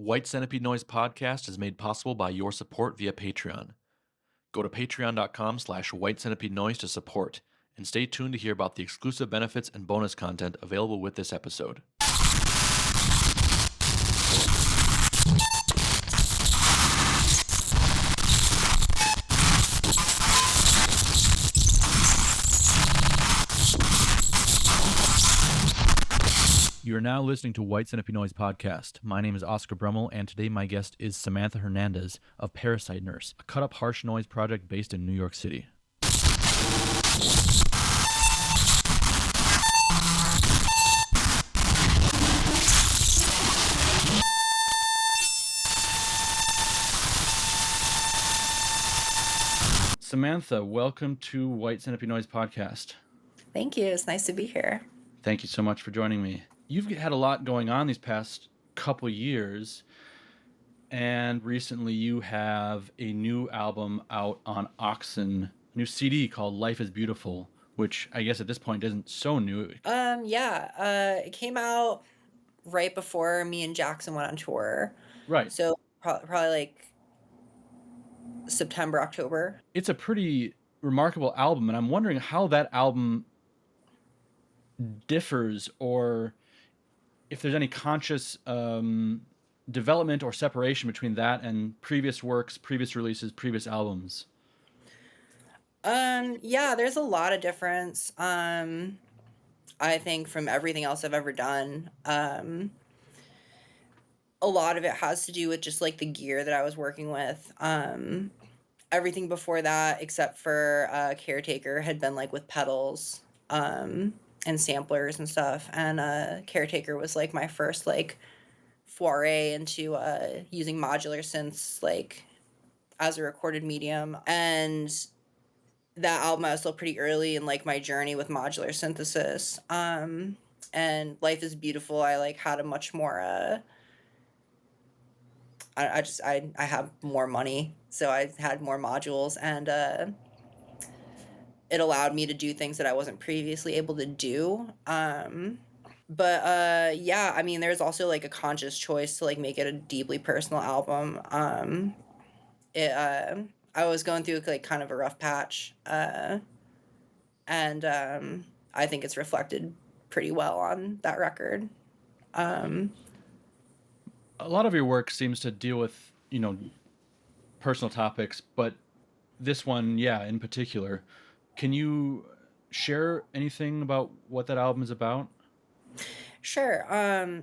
White Centipede Noise Podcast is made possible by your support via Patreon. Go to patreon.com/White Centipede Noise to support, and stay tuned to hear about the exclusive benefits and bonus content available with this episode. You are now listening to White Centipede Noise Podcast. My name is Oscar Brummel, and today my guest is Samantha Hernandez of Parasite Nurse, a cut-up harsh noise project based in New York City. Samantha, welcome to White Centipede Noise Podcast. Thank you. It's nice to be here. Thank you so much for joining me. You've had a lot going on these past couple years, and recently you have a new album out on Oxen, a new CD called Life is Beautiful, which I guess at this point isn't so new. It came out right before me and Jackson went on tour. Right. So probably like September, October. It's a pretty remarkable album, and I'm wondering how that album differs, or if there's any conscious development or separation between that and previous works, previous releases, previous albums. There's a lot of difference. I think from everything else I've ever done. A lot of it has to do with just like the gear that I was working with. Everything before that, except for Caretaker, had been like with pedals and samplers and stuff. And Caretaker was like my first like foray into using modular synths like as a recorded medium. And that album, I was still pretty early in like my journey with modular synthesis. And Life is Beautiful, I like had a much more I have more money, so I had more modules, and it allowed me to do things that I wasn't previously able to do. There's also like a conscious choice to like make it a deeply personal album. I was going through like kind of a rough patch, and I think it's reflected pretty well on that record. A lot of your work seems to deal with, personal topics, but this one, in particular. Can you share anything about what that album is about? Sure.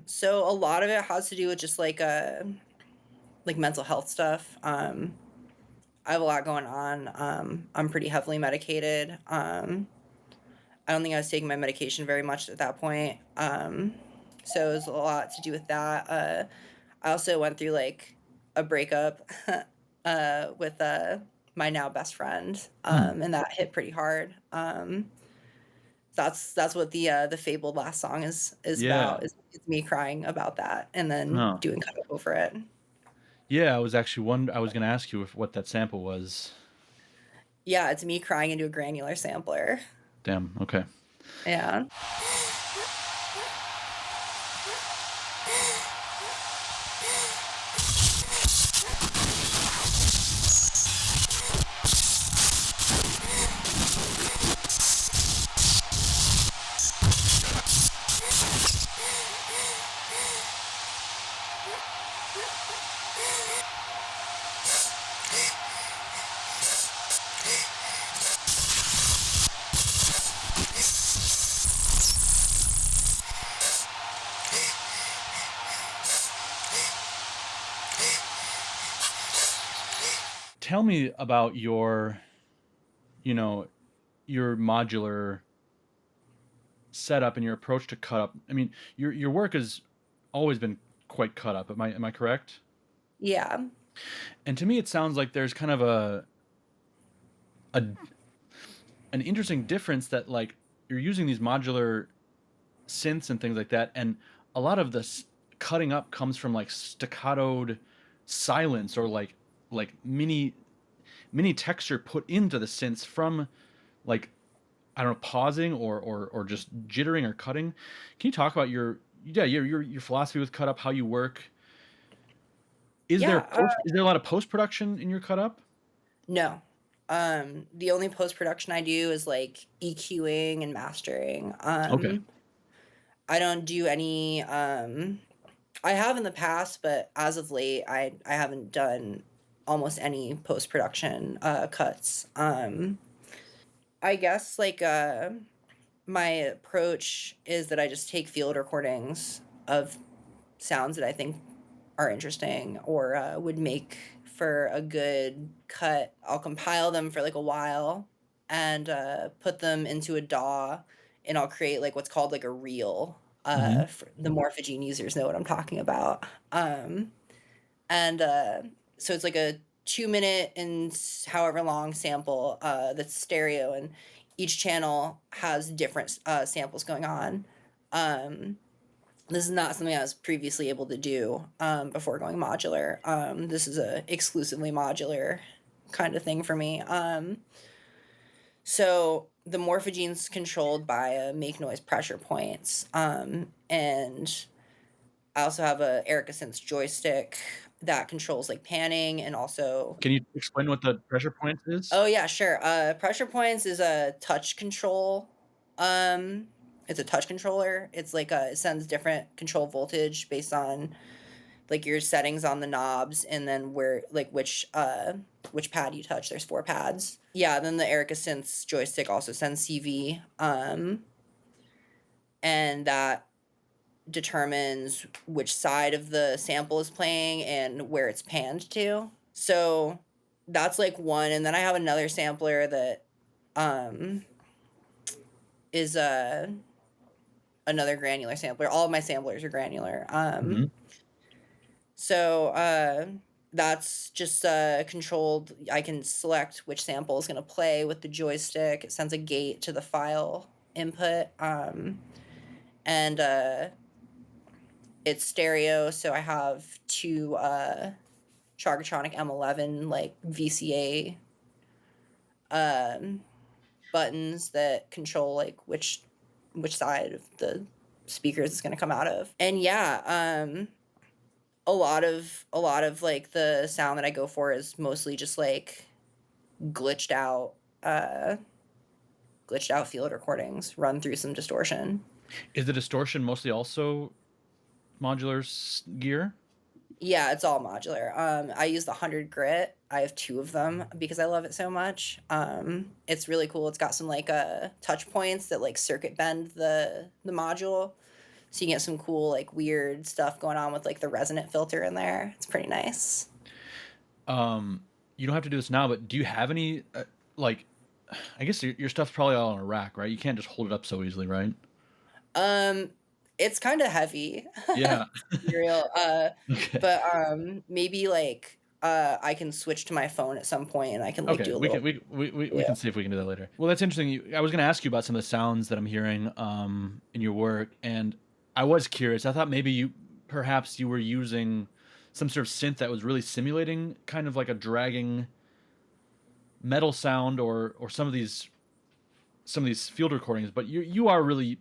So a lot of it has to do with just like mental health stuff. I have a lot going on. I'm pretty heavily medicated. I don't think I was taking my medication very much at that point. So it was a lot to do with that. I also went through like a breakup with my now best friend, and that hit pretty hard. That's what the fabled last song is about. It's me crying about that and then doing cut up over it. Yeah, I was actually I was going to ask you what that sample was. Yeah, it's me crying into a granular sampler. Damn. Okay. Yeah. Tell me about your modular setup and your approach to cut up. I mean, your work has always been quite cut up. Am I correct? Yeah. And to me, it sounds like there's kind of an interesting difference that like you're using these modular synths and things like that, and a lot of this cutting up comes from like staccatoed silence or like mini texture put into the synths from like, I don't know, pausing or just jittering or cutting. Can you talk about your philosophy with cut up, how you work? Yeah, Is there a lot of post production in your cut up? no. The only post-production I do is like EQing and mastering. Okay. I don't do any I have in the past, but as of late I haven't done almost any post-production cuts. I guess like my approach is that I just take field recordings of sounds that I think are interesting or would make for a good cut. I'll compile them for like a while and put them into a DAW, and I'll create like what's called like a reel. Mm-hmm. For the Morph Gene users know what I'm talking about. And so it's like a 2 minute and however long sample that's stereo, and each channel has different samples going on. This is not something I was previously able to do before going modular. This is a exclusively modular kind of thing for me. So the morphogene's controlled by make noise pressure points, and I also have a Erica Synths joystick that controls like panning and also. Can you explain what the pressure point is? Oh yeah, sure. Pressure points is a touch control. It's a touch controller. It's like it sends different control voltage based on like your settings on the knobs, and then where like which pad you touch. There's 4 pads. Yeah, then the Erica Synths joystick also sends CV. And that determines which side of the sample is playing and where it's panned to. So that's like one, and then I have another sampler that is another granular sampler. All of my samplers are granular. Mm-hmm. So that's just controlled. I can select which sample is going to play with the joystick. It sends a gate to the file input. And it's stereo, so I have 2 Chargatronic M11 like VCA buttons that control like which side of the speakers it's going to come out of. And yeah, a lot of like the sound that I go for is mostly just like glitched out field recordings run through some distortion. Is the distortion mostly also modular gear? Yeah, it's all modular. I use the 100 grit. I have 2 of them because I love it so much. It's really cool. It's got some like touch points that like circuit bend the module, so you get some cool like weird stuff going on with like the resonant filter in there. It's pretty nice. You don't have to do this now, but do you have any like? I guess your stuff's probably all on a rack, right? You can't just hold it up so easily, right? It's kind of heavy. Yeah. Real. Okay. But maybe like I can switch to my phone at some point, and I can like do a little. We can see if we can do that later. Well, that's interesting. I was going to ask you about some of the sounds that I'm hearing in your work, and I was curious. I thought maybe perhaps you were using some sort of synth that was really simulating kind of like a dragging metal sound, or some of these field recordings. But you are really,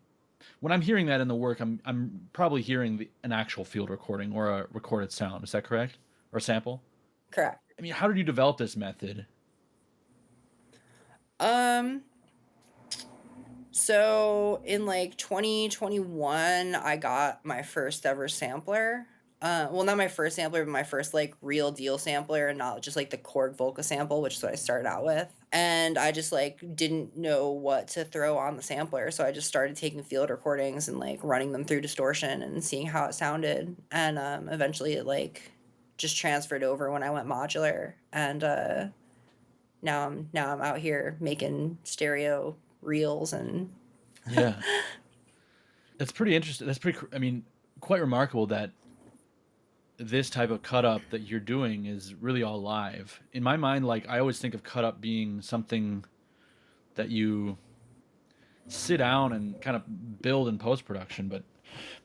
when I'm hearing that in the work, I'm probably hearing an actual field recording or a recorded sound. Is that correct? Or sample? Correct. I mean, how did you develop this method? So in like 2021, I got my first ever sampler. Well, not my first sampler, but my first like real deal sampler, and not just like the Korg Volca sample, which is what I started out with. And I just like didn't know what to throw on the sampler, so I just started taking field recordings and like running them through distortion and seeing how it sounded. And eventually it like just transferred over when I went modular, and now I'm out here making stereo reels and Yeah. That's pretty interesting. I mean, quite remarkable that this type of cut up that you're doing is really all live. In my mind, like I always think of cut up being something that you sit down and kind of build in post production,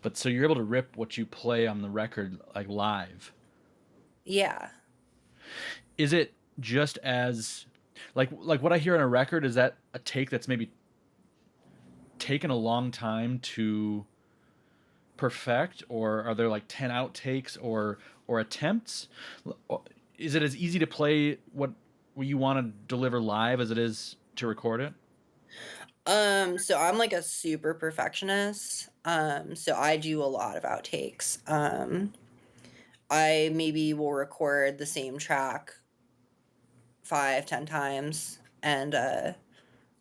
but so you're able to rip what you play on the record like live. yeah. Is it just as like what I hear on a record, is that a take that's maybe taken a long time to perfect, or are there like 10 outtakes, or or attempts? Is it as easy to play what you want to deliver live as it is to record it? So I'm like a super perfectionist. So I do a lot of outtakes. I maybe will record the same track 5, 10 times and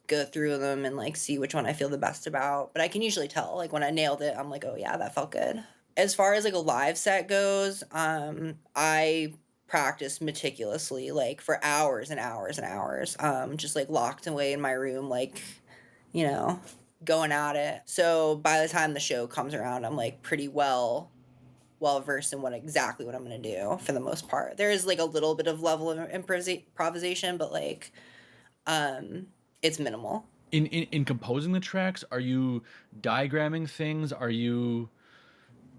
go through them and like see which one I feel the best about. But I can usually tell, like when I nailed it, I'm like, oh yeah, that felt good. As far as like a live set goes, I practice meticulously, like for hours and hours and hours, just like locked away in my room, like, you know, going at it. So by the time the show comes around, I'm like pretty well versed in exactly what I'm gonna do for the most part. There is like a little bit of level of improvisation, but like it's minimal. In composing the tracks, are you diagramming things? Are you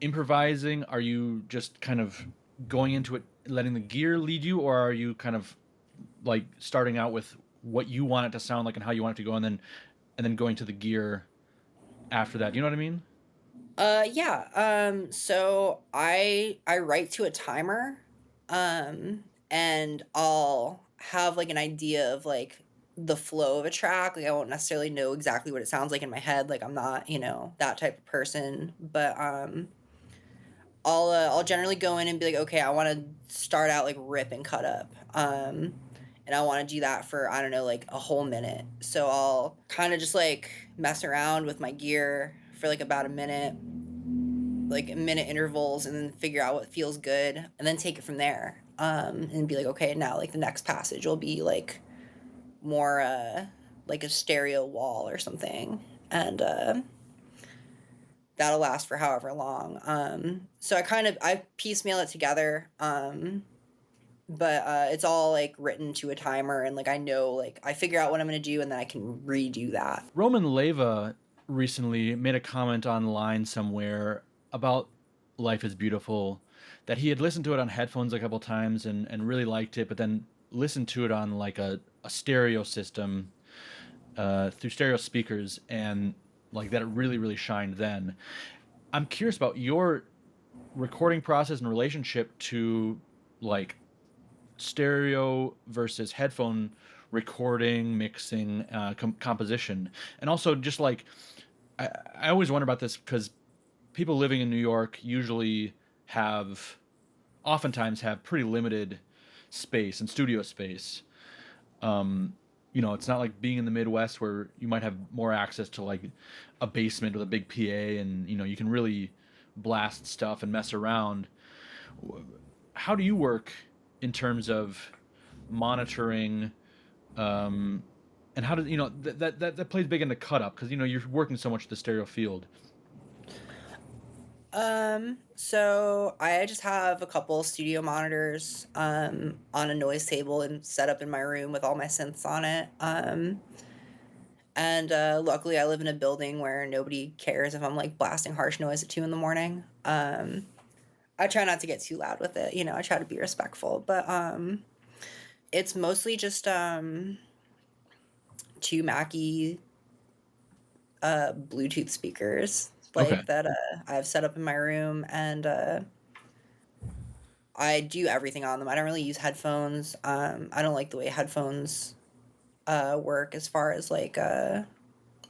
improvising? Are you just kind of going into it, letting the gear lead you, or are you kind of like starting out with what you want it to sound like and how you want it to go, and then going to the gear after that? You know what I mean? Yeah. So I write to a timer, and I'll have like an idea of like the flow of a track. Like I won't necessarily know exactly what it sounds like in my head. Like I'm not, that type of person. But I'll generally go in and be like, okay, I want to start out like rip and cut up. And I want to do that for, I don't know, like a whole minute. So I'll kind of just like mess around with my gear for like about a minute, like a minute intervals, and then figure out what feels good and then take it from there. And be like, okay, now like the next passage will be like more like a stereo wall or something. And that'll last for however long. So I piecemeal it together. But it's all like written to a timer, and like I know, like I figure out what I'm gonna do, and then I can redo that. Roman Leva recently made a comment online somewhere about Life is Beautiful, that he had listened to it on headphones a couple times and really liked it, but then listened to it on like a stereo system through stereo speakers, and like that it really, really shined then. I'm curious about your recording process and relationship to like stereo versus headphone recording, mixing, composition, and also just like I always wonder about this because people living in New York oftentimes have pretty limited space and studio space. It's not like being in the Midwest where you might have more access to like a basement with a big PA, and you can really blast stuff and mess around. How do you work in terms of monitoring, and how does that plays big into cut up because you're working so much the stereo field? So I just have a couple studio monitors on a noise table and set up in my room with all my synths on it. And luckily I live in a building where nobody cares if I'm like blasting harsh noise at 2 in the morning. I try not to get too loud with it, I try to be respectful, but it's mostly just 2 Mackie Bluetooth speakers Okay. that I have set up in my room, and I do everything on them. I don't really use headphones. I don't like the way headphones work as far as like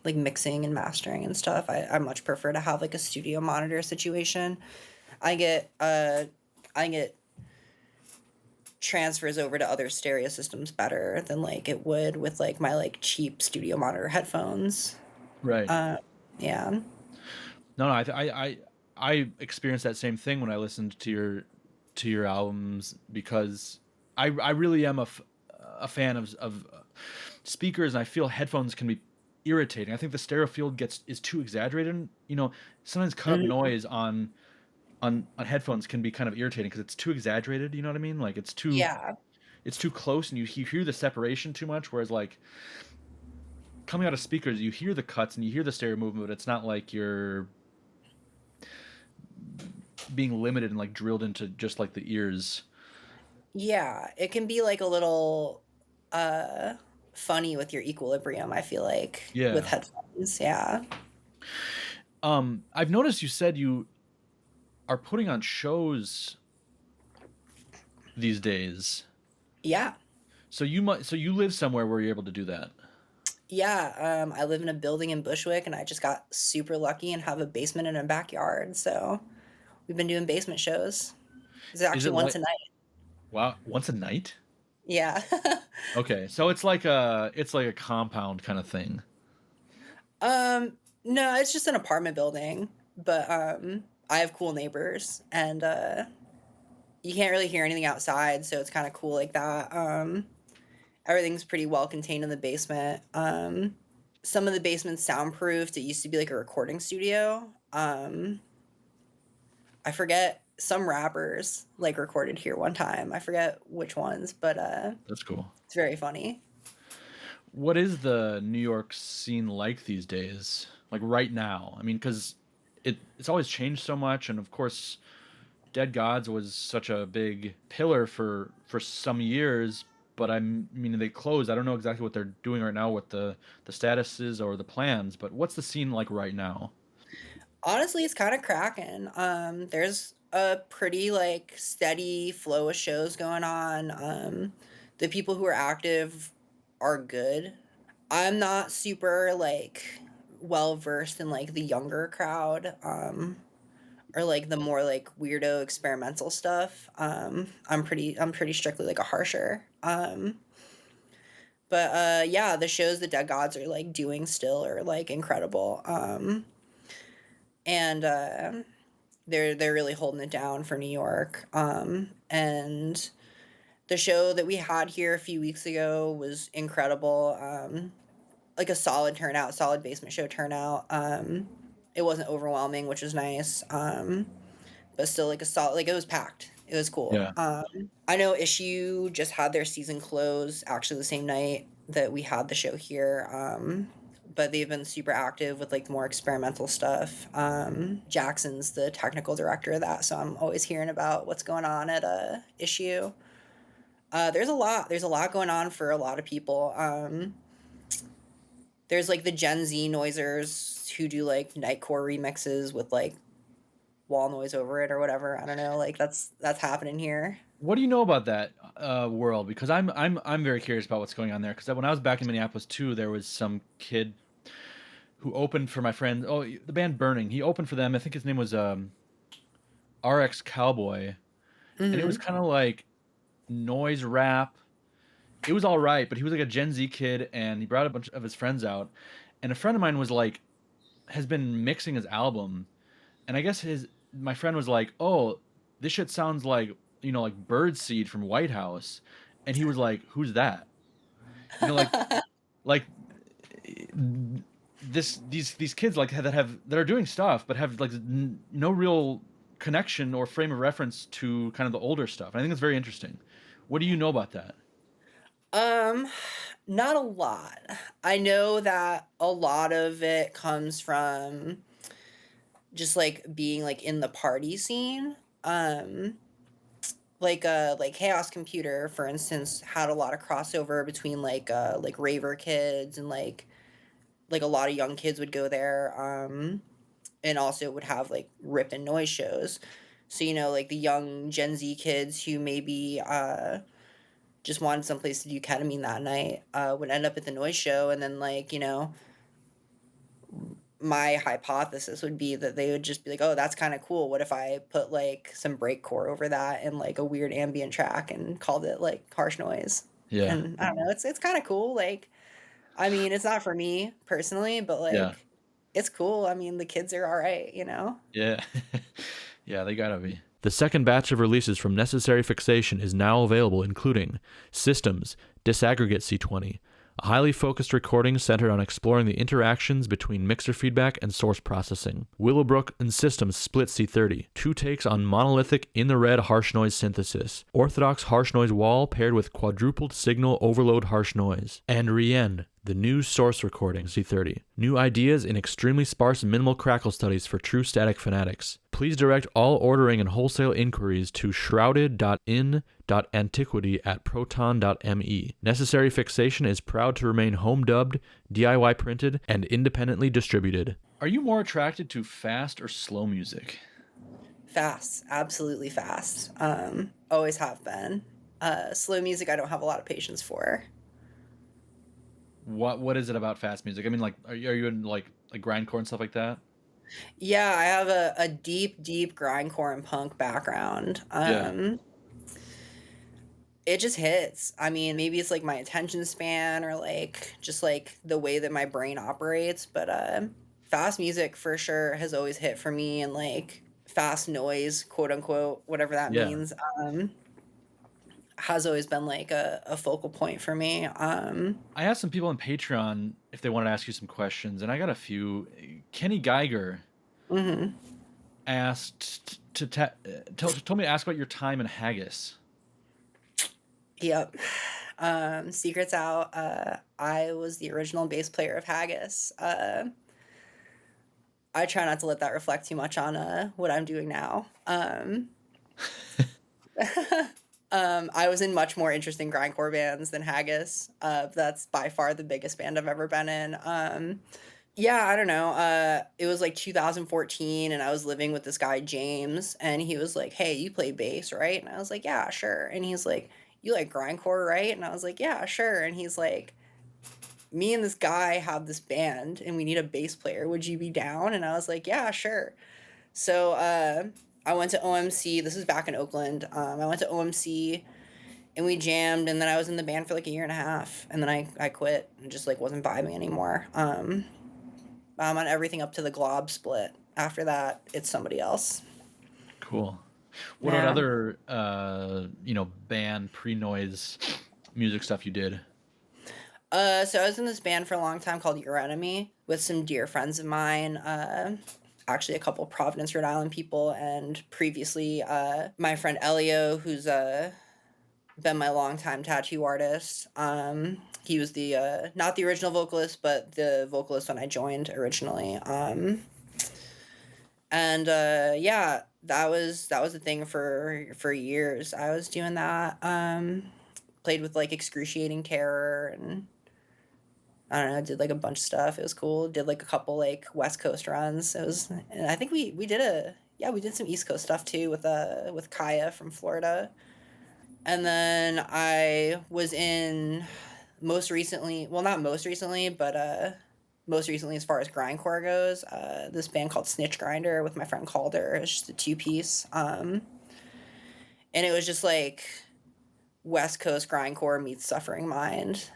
mixing and mastering and stuff. I much prefer to have like a studio monitor situation. I get transfers over to other stereo systems better than like it would with like my like cheap studio monitor headphones. Right. Yeah. No, I experienced that same thing when I listened to your albums because I really am a fan of speakers, and I feel headphones can be irritating. I think the stereo field is too exaggerated. Sometimes cut up noise on headphones can be kind of irritating because it's too exaggerated. You know what I mean? Like it's too Yeah. close, and you hear the separation too much. Whereas like coming out of speakers, you hear the cuts and you hear the stereo movement, but it's not like you're being limited and like drilled into just like the ears. Yeah, it can be like a little funny with your equilibrium, I feel like, with Yeah. headphones. Yeah. I've noticed you said you are putting on shows these days. Yeah. So you live somewhere where you're able to do that. Yeah, I live in a building in Bushwick, and I just got super lucky and have a basement and a backyard. So we've been doing basement shows. It's Is actually it once like a night. wow, once a night? Yeah. Okay, so it's like a compound kind of thing. No, it's just an apartment building, but I have cool neighbors, and you can't really hear anything outside, so it's kind of cool like that. Everything's pretty well contained in the basement. Some of the basement's soundproofed. It used to be like a recording studio. I forget, some rappers like recorded here one time. I forget which ones, but That's cool. it's very funny. What is the New York scene like these days? Like right now? I mean, because it's always changed so much, and of course, Dead Gods was such a big pillar for some years. But I mean, they closed. I don't know exactly what they're doing right now, what the status is or the plans. But what's the scene like right now? Honestly, it's kind of cracking. There's a pretty like steady flow of shows going on. The people who are active are good. I'm not super like well versed in like the younger crowd, or like the more like weirdo experimental stuff. I'm pretty strictly like a harsher. But yeah, the shows the Dead Gods are like doing still are like incredible. And they're really holding it down for New York. And the show that we had here a few weeks ago was incredible. Like a solid turnout, solid basement show turnout. It wasn't overwhelming, which was nice. But still like a solid, like it was packed. It was cool. Yeah. I know Issue just had their season close actually the same night that we had the show here. But they've been super active with like more experimental stuff. Jackson's the technical director of that, so I'm always hearing about what's going on at Issue. There's a lot going on for a lot of people. There's like the Gen Z noisers who do like nightcore remixes with like wall noise over it or whatever. I don't know, like that's happening here. What do you know about that world? Because I'm very curious about what's going on there. Because when I was back in Minneapolis too, there was some kid who opened for my friend. Oh, the band Burning. He opened for them. I think his name was RX Cowboy, and it was Mm-hmm. kind of like noise rap. It was all right, but he was like a Gen Z kid, and he brought a bunch of his friends out. And a friend of mine was like, has been mixing his album, and I guess my friend was like, "Oh, this shit sounds like like Birdseed from White House," and he was like, "Who's that?" Like these kids like that are doing stuff, but have like no real connection or frame of reference to kind of the older stuff. And I think it's very interesting. What do you know about that? um, Not a lot. I know that a lot of it comes from just like being like in the party scene. Um, like Chaos Computer, for instance, had a lot of crossover between like raver kids and like a lot of young kids would go there. And also would have like rip and noise shows. So like the young Gen Z kids who maybe just wanted someplace to do ketamine that night would end up at the noise show, and then like my hypothesis would be that they would just be like, oh, that's kind of cool. What if I put like some breakcore over that and like a weird ambient track and called it like harsh noise? Yeah, And I don't know, it's kind of cool. Like, I mean, it's not for me personally, but yeah, like, it's cool. I mean, the kids are all right, yeah, yeah. They gotta be. The second batch of releases from Necessary Fixation is now available, including Systems, Disaggregate C20, a highly focused recording centered on exploring the interactions between mixer feedback and source processing. Willowbrook and Systems Split C30, two takes on monolithic in-the-red harsh noise synthesis, orthodox harsh noise wall paired with quadrupled signal overload harsh noise, and Rien, the new source recording C30, new ideas in extremely sparse minimal crackle studies for true static fanatics. Please direct all ordering and wholesale inquiries to shrouded.in.antiquity@proton.me. Necessary Fixation is proud to remain home dubbed, DIY printed, and independently distributed. Are you more attracted to fast or slow music? Fast, absolutely fast. Always have been. Slow music I don't have a lot of patience for. What is it about fast music? I mean, like, are you in like grindcore and stuff like that? Yeah, I have a deep grindcore and punk background. Yeah. It just hits. I mean, maybe it's like my attention span or like just like the way that my brain operates, but fast music for sure has always hit for me, and like fast noise, quote unquote, whatever that Yeah. means, has always been like a focal point for me. I asked some people on Patreon if they wanted to ask you some questions, and I got a few. Kenny Geiger Mhm. asked told me to ask about your time in Haggis. Yep. Secrets out. I was the original bass player of Haggis. I try not to let that reflect too much on what I'm doing now. I was in much more interesting grindcore bands than Haggis. That's by far the biggest band I've ever been in. Yeah, I don't know. It was like 2014, and I was living with this guy James, and he was like, "Hey, you play bass, right?" And I was like, "Yeah, sure." And he's like, "You like grindcore, right?" And I was like, "Yeah, sure." And he's like, "Me and this guy have this band, and we need a bass player. Would you be down?" And I was like, "Yeah, sure." So I went to OMC. This was back in Oakland. I went to OMC, and we jammed, and then I was in the band for like a year and a half, and then I quit and just like wasn't vibing anymore. I'm on everything up to the Glob split. After that, it's somebody else. Cool. What about Yeah. other band pre-noise music stuff you did? So I was in this band for a long time called Your Enemy with some dear friends of mine. Actually, a couple Providence, Rhode Island people, and previously my friend Elio, who's been my longtime tattoo artist. He was the not the original vocalist, but the vocalist when I joined originally. And yeah, that was the thing for years. I was doing that. Played with like Excruciating Terror, and I don't know, did like a bunch of stuff. It was cool. Did like a couple like West Coast runs. It was, and I think we did some East Coast stuff too with Kaya from Florida. And then I was in most recently, well, not most recently, but most recently as far as grindcore goes, this band called Snitch Grinder with my friend Calder. It's just a 2-piece. And it was just like West Coast grindcore meets Suffering Mind,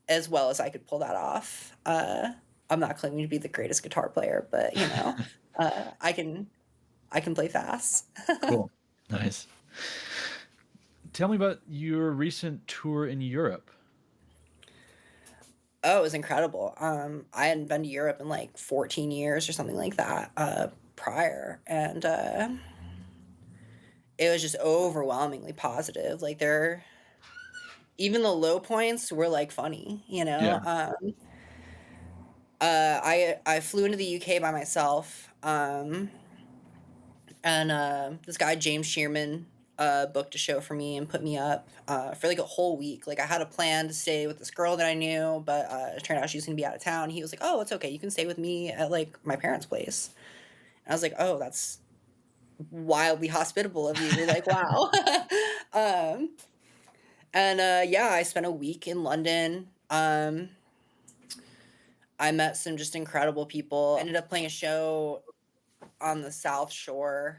as well as I could pull that off. I'm not claiming to be the greatest guitar player, but you know, I can play fast. Cool. Nice. Tell me about your recent tour in Europe. Oh, it was incredible. I hadn't been to Europe in like 14 years or something like that prior, and it was just overwhelmingly positive. Like even the low points were like funny, you know. Yeah. I flew into the UK by myself, and this guy James Shearman booked a show for me and put me up for like a whole week. Like I had a plan to stay with this girl that I knew, but it turned out she was gonna be out of town. He was like, "Oh, it's okay. You can stay with me at like my parents' place." And I was like, "Oh, that's wildly hospitable of you." We're like, "Wow." um, and yeah, I spent a week in London. I met some just incredible people. Ended up playing a show on the South Shore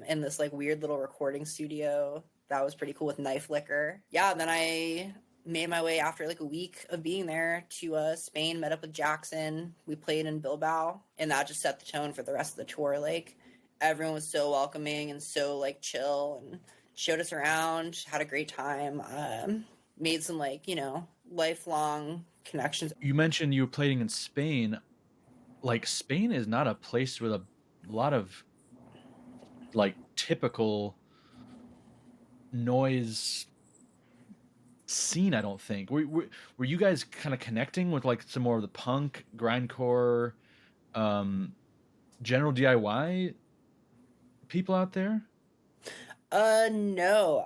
in this like weird little recording studio. That was pretty cool with Knife Liquor. Yeah, then I made my way after like a week of being there to Spain, met up with Jackson. We played in Bilbao, and that just set the tone for the rest of the tour. Like everyone was so welcoming and so like chill, and showed us around, had a great time. Made some like, you know, lifelong connections. You mentioned you were playing in Spain. Like Spain is not a place with a lot of like typical noise scene, I don't think. Were you guys kind of connecting with like some more of the punk, grindcore, general DIY people out there? No.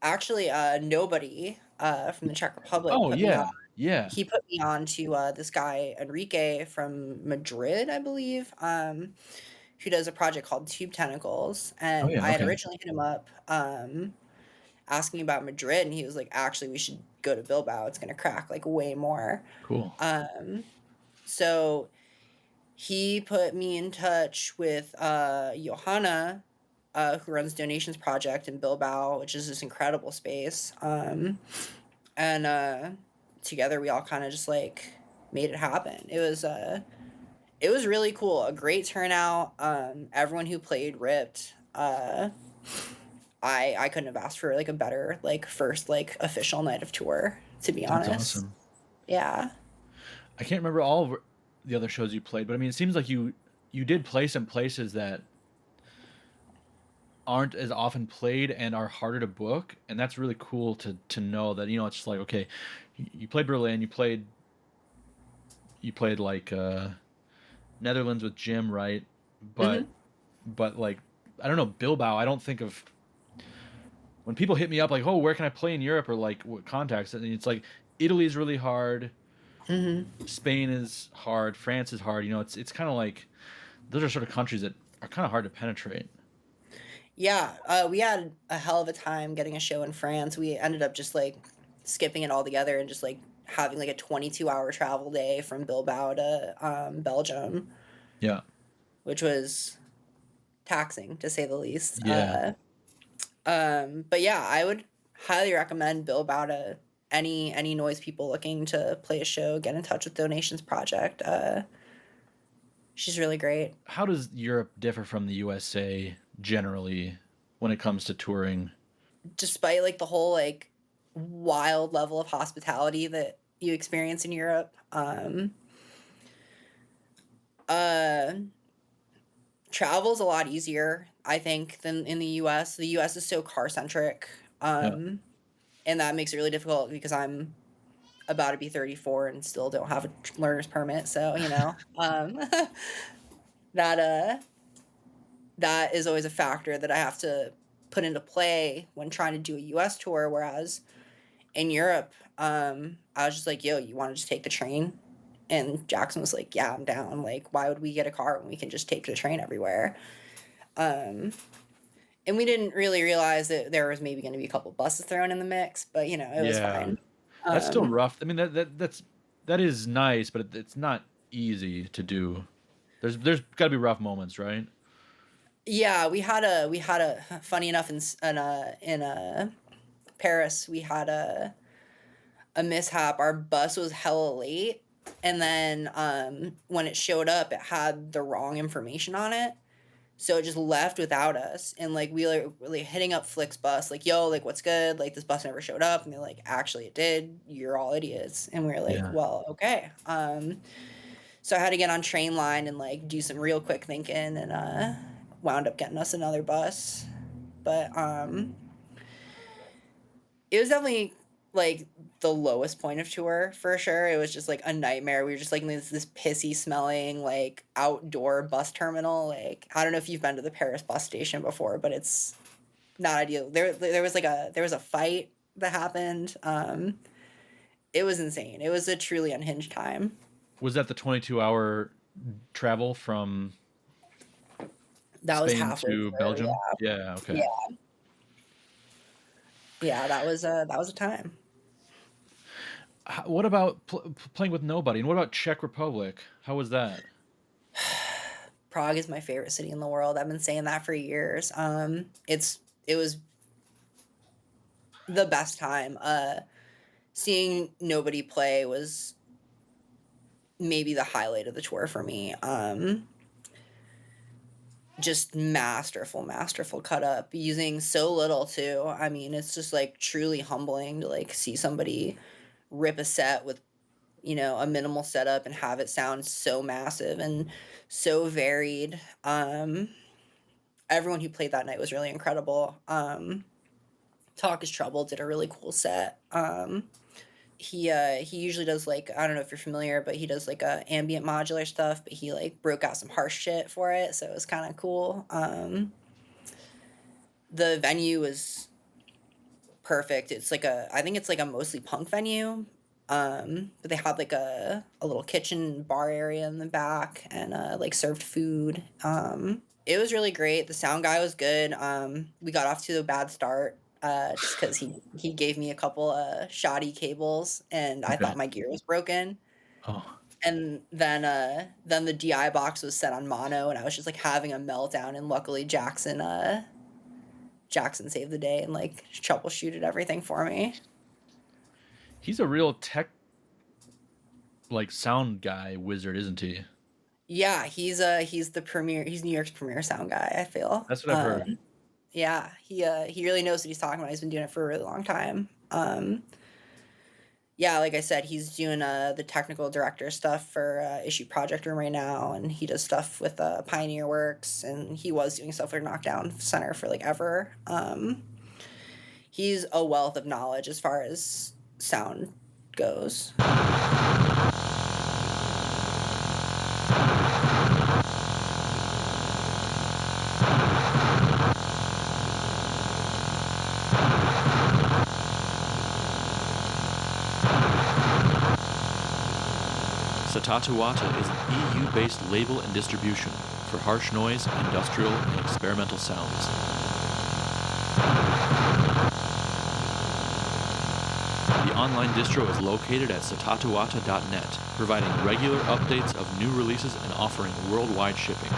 Actually, nobody from the Czech Republic Oh put me on. yeah, yeah. He put me on to this guy Enrique from Madrid, I believe, who does a project called Tube Tentacles, Oh and yeah. I had Okay. originally hit him up, asking about Madrid, and he was like, actually, we should go to Bilbao. It's going to crack like way more. Cool. So he put me in touch with Johanna, who runs Donations Project in Bilbao, which is this incredible space. And together we all kind of just like made it happen. It was really cool. A great turnout. Everyone who played ripped. I couldn't have asked for like a better like first like official night of tour, to be honest. That's awesome. Yeah. I can't remember all of the other shows you played, but I mean, it seems like you did play some places that aren't as often played and are harder to book, and that's really cool to know that, you know, it's just like, okay, you played Berlin, you played like Netherlands with Jim, right? But like, I don't know, Bilbao, I don't think of, when people hit me up like, oh, where can I play in Europe, or like what contacts, and it's like Italy is really hard, Spain is hard, France is hard, you know, it's kind of like those are sort of countries that are kind of hard to penetrate. Yeah, we had a hell of a time getting a show in France. We ended up just like skipping it all together and just like having like a 22-hour travel day from Bilbao to Belgium. Yeah. Which was taxing, to say the least. Yeah. But yeah, I would highly recommend Bilbao to any noise people looking to play a show. Get in touch with Donations Project. She's really great. How does Europe differ from the USA generally when it comes to touring? Despite like the whole like wild level of hospitality that you experience in Europe, travel's a lot easier, I think, than in the US. The US is so car centric, and that makes it really difficult because I'm about to be 34 and still don't have a learner's permit. So, you know, that is always a factor that I have to put into play when trying to do a US tour. Whereas in Europe, I was just like, yo, you want to just take the train? And Jackson was like, yeah, I'm down. Like, why would we get a car when we can just take the train everywhere? And we didn't really realize that there was maybe going to be a couple buses thrown in the mix, but, you know, it was fine. That's still rough. I mean, that is nice, but it's not easy to do. There's got to be rough moments, right? Yeah, we had a funny enough in Paris, we had a mishap. Our bus was hella late, and then when it showed up, it had the wrong information on it. So it just left without us. And like we were really hitting up Flixbus, like, yo, like what's good? Like this bus never showed up. And they're like, actually it did. You're all idiots. And we were like, well, okay. So I had to get on train line and like do some real quick thinking, and wound up getting us another bus. But it was definitely like the lowest point of tour for sure. It was just like a nightmare. We were just like in this pissy smelling like outdoor bus terminal. Like, I don't know if you've been to the Paris bus station before, but it's not ideal. There was a fight that happened. It was insane. It was a truly unhinged time. Was that the 22-hour travel from that Spain was to Belgium? Yeah. Okay. Yeah, that was a time. What about playing with nobody? And what about Czech Republic? How was that? Prague is my favorite city in the world. I've been saying that for years. It was the best time. Seeing nobody play was maybe the highlight of the tour for me. Just masterful cut up, using so little too. I mean, it's just like truly humbling to like see somebody rip a set with, you know, a minimal setup and have it sound so massive and so varied. Everyone who played that night was really incredible. Talk is Trouble did a really cool set. He usually does like, I don't know if you're familiar, but he does like ambient modular stuff, but he like broke out some harsh shit for it, so it was kind of cool. The venue was perfect. It's like I think it's like a mostly punk venue, but they had like a little kitchen bar area in the back, and like served food. It was really great. The sound guy was good. We got off to a bad start. just because he gave me a couple shoddy cables, and I Okay. thought my gear was broken. Oh, And then the DI box was set on mono, and I was just like having a meltdown. And luckily Jackson saved the day and like troubleshooted everything for me. he's a real tech, like, sound guy wizard, isn't he? Yeah, he's New York's premier sound guy, I feel. That's what I've heard. Yeah, he really knows what he's talking about. He's been doing it for a really long time. Yeah, like I said, he's doing the technical director stuff for Issue Project Room right now, and he does stuff with Pioneer Works, and he was doing stuff with Knockdown Center for like ever. He's a wealth of knowledge as far as sound goes. Satatuata is an EU-based label and distribution for harsh noise, industrial, and experimental sounds. The online distro is located at satatuata.net, providing regular updates of new releases and offering worldwide shipping.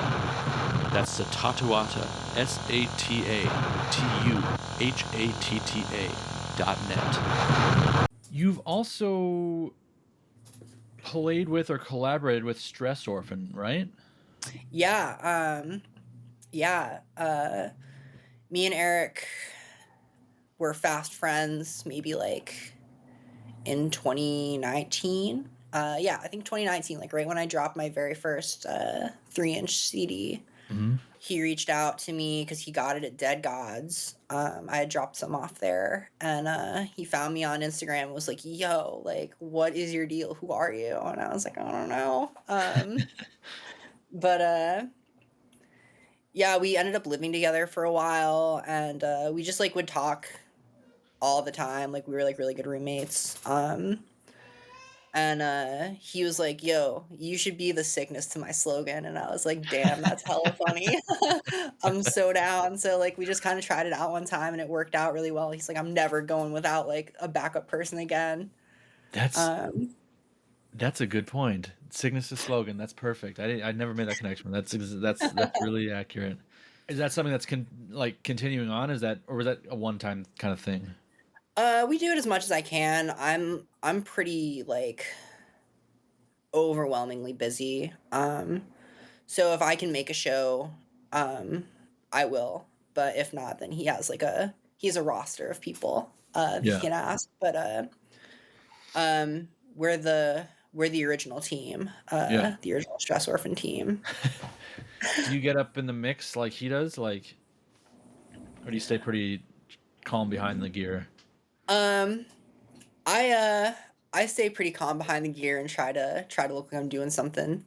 That's Satatuata, SATATUHATTA.net. You've also played with or collaborated with Stress Orphan, right? Yeah, me and Eric were fast friends maybe like in 2019. I think 2019, like right when I dropped my very first 3-inch CD. Mm-hmm. He reached out to me because he got it at Dead Gods. I had dropped some off there, and he found me on Instagram and was like, yo, like, what is your deal? Who are you? And I was like, I don't know. But yeah, we ended up living together for a while, and we just like would talk all the time. Like we were like really good roommates. And he was like, yo, you should be the sickness to my slogan. And I was like, damn, that's hella funny. I'm so down. So like we just kind of tried it out one time and it worked out really well. He's like, I'm never going without like a backup person again. That's a good point. Sickness is slogan. That's perfect. I never made that connection. That's really accurate. Is that something that's continuing on? Is that, or was that a one-time kind of thing? We do it as much as I can. I'm pretty like overwhelmingly busy. So if I can make a show, I will. But if not, then he has a roster of people that he can ask. But we're the original team. The original Stress Orphan team. Do you get up in the mix like he does, like, or do you stay pretty calm behind the gear? I stay pretty calm behind the gear and try to look like I'm doing something.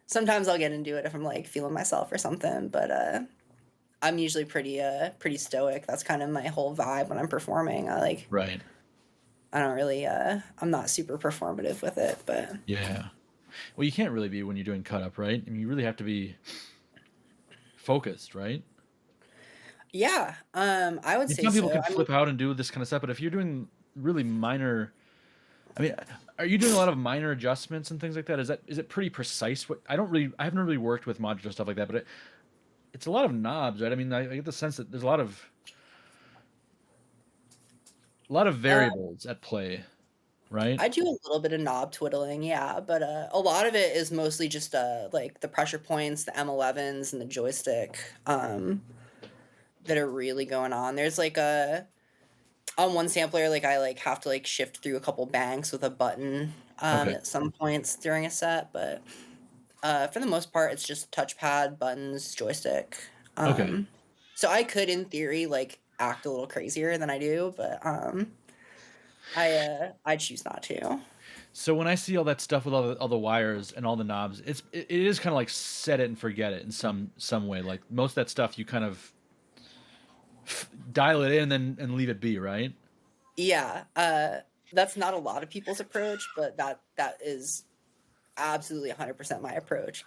Sometimes I'll get into it if I'm like feeling myself or something, but I'm usually pretty stoic. That's kind of my whole vibe when I'm performing. Right. I don't really I'm not super performative with it, but yeah. Well, you can't really be when you're doing cut up, right? I mean, you really have to be focused, right? Yeah, I would say some people so. can flip out and do this kind of stuff, but if you're doing really minor, I mean, are you doing a lot of minor adjustments and things like that? Is it pretty precise? I haven't really worked with modular stuff like that, but it's a lot of knobs, right? I mean, I get the sense that there's a lot of variables at play, right? I do a little bit of knob twiddling, yeah, but a lot of it is mostly just like the pressure points, the M11s, and the joystick that are really going on. There's like on one sampler, like I like have to like shift through a couple banks with a button at some points during a set, but for the most part, it's just touchpad, buttons, joystick. So I could, in theory, like act a little crazier than I do, but I choose not to. So when I see all that stuff with all the wires and all the knobs, it is kind of like set it and forget it in some way. Like most of that stuff, you kind of dial it in and leave it be, right? Yeah, that's not a lot of people's approach, but that is absolutely 100% my approach.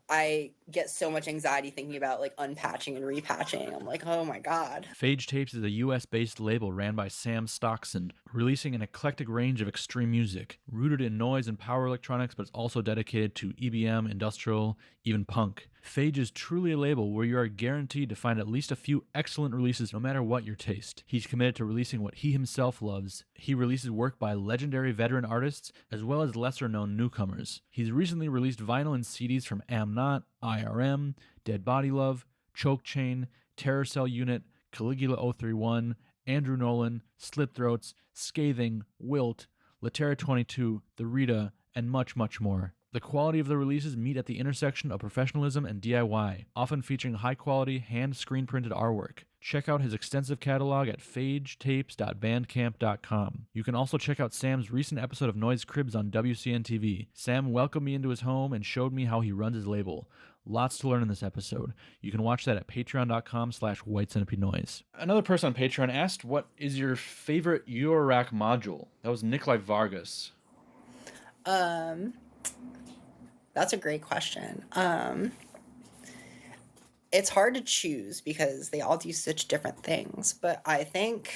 I get so much anxiety thinking about like unpatching and repatching. I'm like, oh my God. Fage Tapes is a US-based label ran by Sam Stockson, releasing an eclectic range of extreme music, rooted in noise and power electronics, but it's also dedicated to EBM, industrial, even punk. Fage is truly a label where you are guaranteed to find at least a few excellent releases no matter what your taste. He's committed to releasing what he himself loves. He releases work by legendary veteran artists as well as lesser-known newcomers. He's recently released vinyl and CDs from Am Not, IRM, Dead Body Love, Choke Chain, Terror Cell Unit, Caligula 031, Andrew Nolan, Slit Throats, Scathing, Wilt, Latera 22, The Rita, and much, much more. The quality of the releases meet at the intersection of professionalism and DIY, often featuring high-quality, hand screen-printed artwork. Check out his extensive catalog at fagetapes.bandcamp.com. You can also check out Sam's recent episode of Noise Cribs on WCN TV. Sam welcomed me into his home and showed me how he runs his label. Lots to learn in this episode. You can watch that at patreon.com/White Centipede Noise. Another person on Patreon asked, what is your favorite Eurorack module? That was Nikolai Vargas. That's a great question. It's hard to choose because they all do such different things, but I think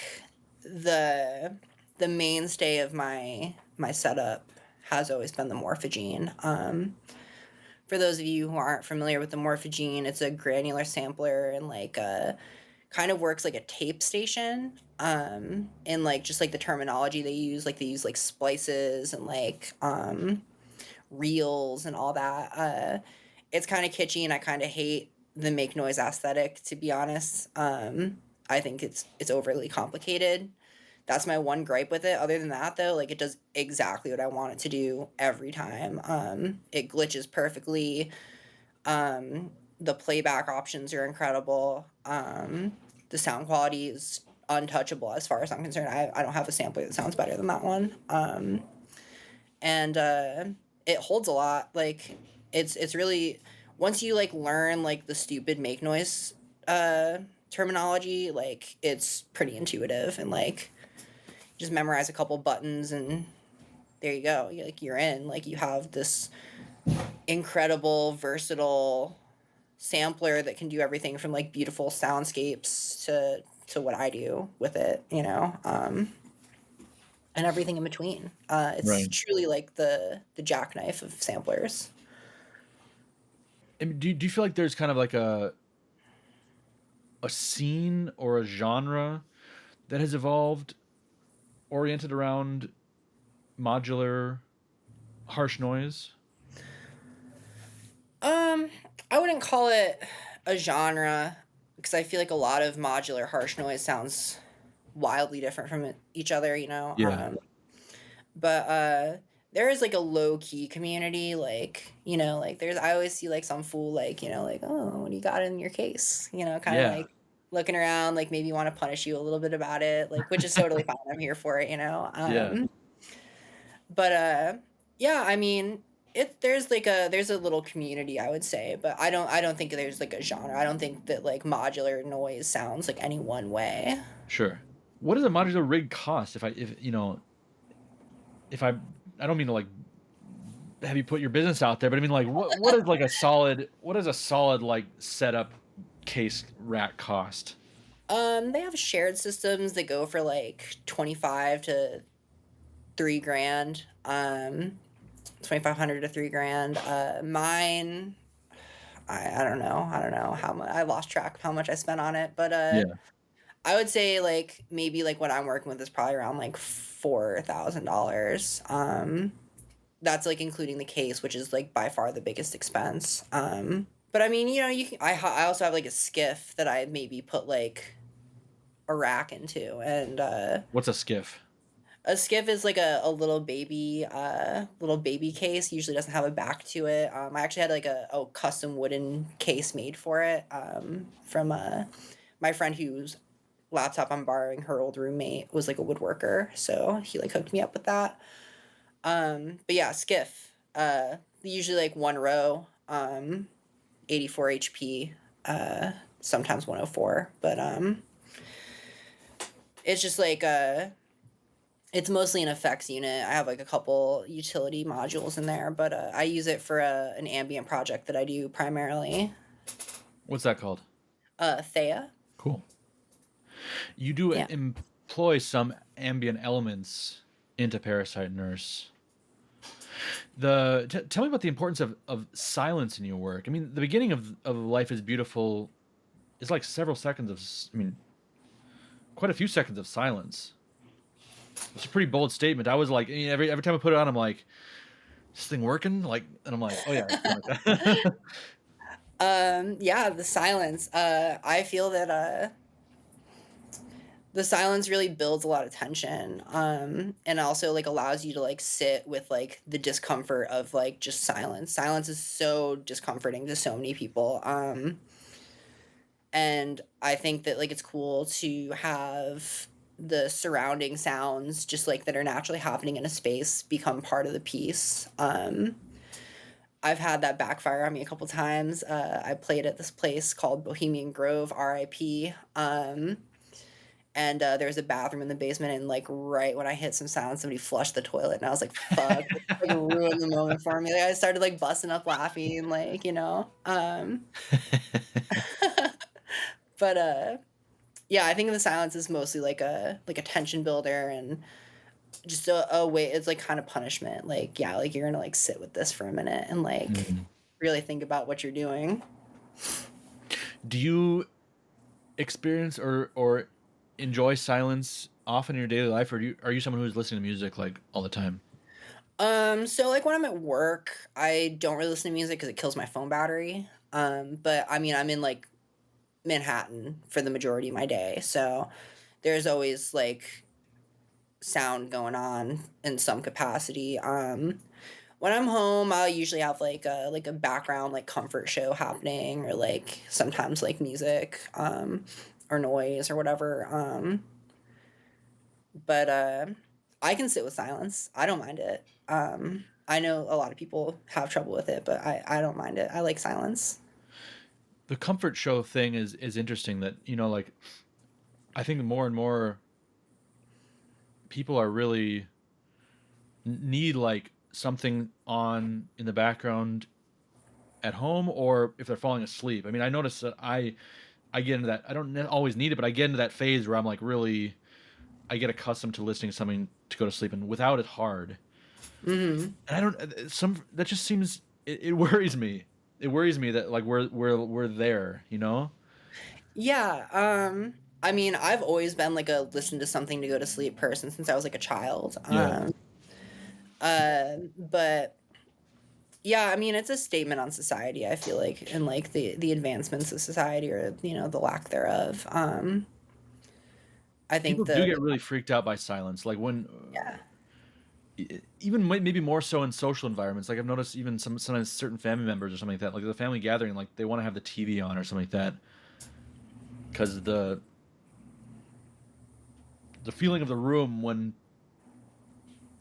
the mainstay of my setup has always been the Morph Gene. For those of you who aren't familiar with the Morph Gene, it's a granular sampler and like kind of works like a tape station. And like just like the terminology they use like splices and like reels and all that. It's kind of kitschy and I kind of hate the make noise aesthetic, to be honest. I think it's overly complicated. That's my one gripe with it. Other than that, though, like it does exactly what I want it to do every time. It glitches perfectly. The playback options are incredible. The sound quality is untouchable as far as I'm concerned. I don't have a sampler that sounds better than that one. And it holds a lot. Like it's really, once you like learn like the stupid make noise terminology, like it's pretty intuitive and like just memorize a couple buttons and there you go. You're in. Like you have this incredible, versatile sampler that can do everything from like beautiful soundscapes to what I do with it, you know, and everything in between. It's Right. truly like the jackknife of samplers. And do you feel like there's kind of like a scene or a genre that has evolved oriented around modular harsh noise? I wouldn't call it a genre because I feel like a lot of modular harsh noise sounds wildly different from each other, you know? Yeah. But there is like a low key community, like, you know, like I always see like some fool, like, you know, like, oh, what do you got in your case? You know, kind of Yeah. like looking around, like maybe want to punish you a little bit about it, like, which is totally fine. I'm here for it, you know? Yeah. But yeah, I mean, there's a little community, I would say, but I don't think there's like a genre. I don't think that like modular noise sounds like any one way. Sure. What does a modular rig cost? If I don't mean to like have you put your business out there, but I mean like what is like a solid like setup case rack cost? They have shared systems that go for like 25 to $3,000. 2,500 to $3,000. Mine, I don't know. I don't know how much. I lost track of how much I spent on it, but Yeah. I would say like maybe like what I'm working with is probably around like $4,000. That's like including the case, which is like by far the biggest expense. But I mean, you know, I also have like a skiff that I maybe put like a rack into, and What's a skiff? a skiff is like a little baby case. Usually doesn't have a back to it. I actually had like a custom wooden case made for it from my friend whose laptop I'm borrowing. Her old roommate was like a woodworker, so he like hooked me up with that. But yeah, skiff. Usually like one row, 84 HP, sometimes 104. But it's just like It's mostly an effects unit. I have like a couple utility modules in there, but I use it for an ambient project that I do primarily. What's that called? Thea. Cool. You do Yeah. employ some ambient elements into Parasite Nurse. Tell me about the importance of silence in your work. I mean, the beginning of Life is Beautiful is like several seconds of, quite a few seconds of silence. It's a pretty bold statement. I was like, every time I put it on, I'm like, is this thing working? Like, and I'm like, oh yeah, it's like that. Yeah, the silence. I feel that the silence really builds a lot of tension, and also like allows you to like sit with like the discomfort of like just silence is so discomforting to so many people, and I think that like it's cool to have the surrounding sounds just like that are naturally happening in a space become part of the piece. I've had that backfire on me a couple times. I played at this place called Bohemian Grove, RIP. And there was a bathroom in the basement, and like right when I hit some sound, somebody flushed the toilet, and I was like, "Fuck!" It, like ruined the moment for me. Like, I started like busting up laughing, like you know. But yeah, I think the silence is mostly like a tension builder and just a way. It's like kind of punishment. Like yeah, like you're gonna like sit with this for a minute and like really think about what you're doing. Do you experience or enjoy silence often in your daily life, or are you someone who's listening to music like all the time? So like when I'm at work, I don't really listen to music because it kills my phone battery. But I mean, I'm in like Manhattan for the majority of my day, so there's always like sound going on in some capacity. When I'm home, I'll usually have like a background like comfort show happening, or like sometimes like music, or noise or whatever. But I can sit with silence. I don't mind it. I know a lot of people have trouble with it, but I don't mind it. I like silence. The comfort show thing is interesting. That like, I think more and more people are really need like something on in the background at home, or if they're falling asleep. I mean, I notice that I get into that. I don't always need it, but I get into that phase where I'm like really, I get accustomed to listening to something to go to sleep, and without it hard. Hmm. And I don't some that just seems it worries me. It worries me that like we're there, you know? Yeah. I mean, I've always been like a listen to something to go to sleep person since I was like a child. Yeah. But yeah, I mean, it's a statement on society, I feel like, and like the advancements of society, or you know the lack thereof. I think People do the get really freaked out by silence. Like when yeah. even maybe more so in social environments. Like I've noticed even sometimes certain family members or something like that, like the family gathering, like they want to have the TV on or something like that, because the feeling of the room when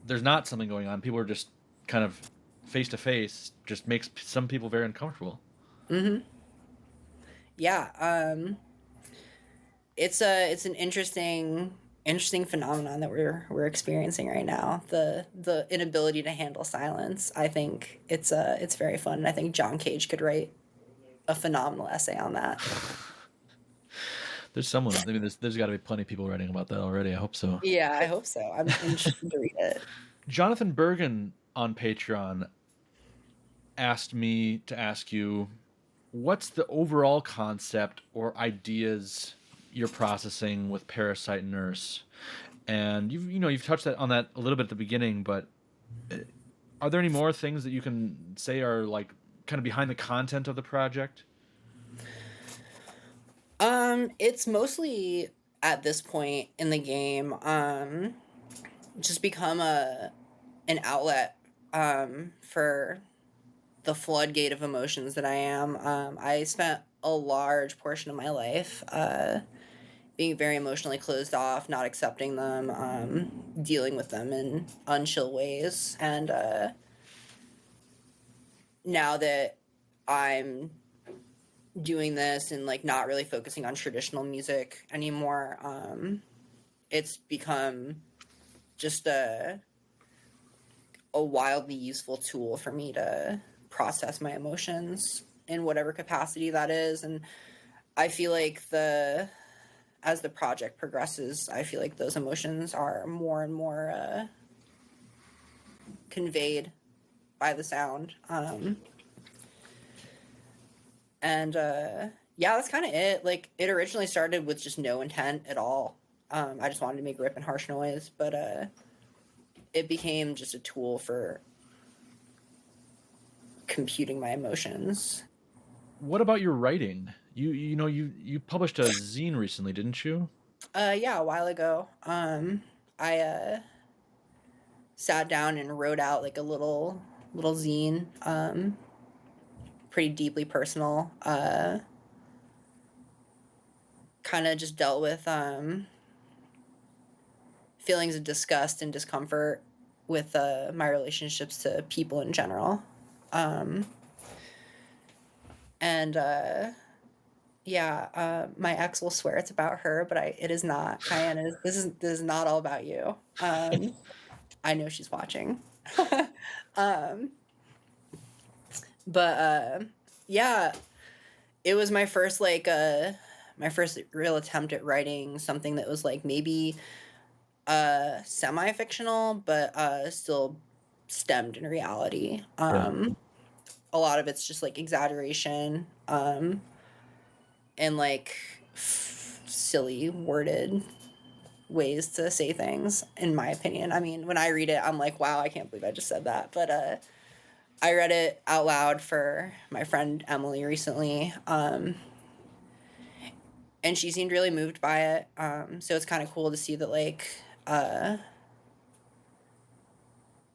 there's not something going on, people are just kind of face to face, just makes some people very uncomfortable. Hmm. Yeah. It's an interesting phenomenon that we're experiencing right now. The inability to handle silence. I think it's very fun, and I think John Cage could write a phenomenal essay on that. There's someone. I mean, there's got to be plenty of people writing about that already. I hope so. Yeah, I hope so. I'm interested to read it. Jonathan Bergen on Patreon asked me to ask you, what's the overall concept or ideas you're processing with Parasite Nurse? And you've touched on that a little bit at the beginning, but are there any more things that you can say are like kind of behind the content of the project? It's mostly at this point in the game, just become an outlet for the floodgate of emotions that I am. I spent a large portion of my life being very emotionally closed off, not accepting them, dealing with them in unchill ways, and now that I'm doing this and like not really focusing on traditional music anymore, it's become just a wildly useful tool for me to process my emotions in whatever capacity that is. And I feel like as the project progresses, I feel like those emotions are more and more conveyed by the sound. Yeah, that's kind of it. Like, it originally started with just no intent at all. I just wanted to make rip and harsh noise, but it became just a tool for computing my emotions. What about your writing? You published a zine recently, didn't you? Yeah, a while ago. I sat down and wrote out like a little zine, pretty deeply personal. Kind of just dealt with feelings of disgust and discomfort with my relationships to people in general. My ex will swear it's about her, but it is not. Cheyenne, this is not all about you. I know she's watching. Yeah, it was my first real attempt at writing something that was like maybe semi-fictional, but still stemmed in reality. A lot of it's just like exaggeration, and like silly worded ways to say things, in my opinion. I mean, when I read it, I'm like, wow, I can't believe I just said that. But I read it out loud for my friend Emily recently, and she seemed really moved by it. So it's kind of cool to see that like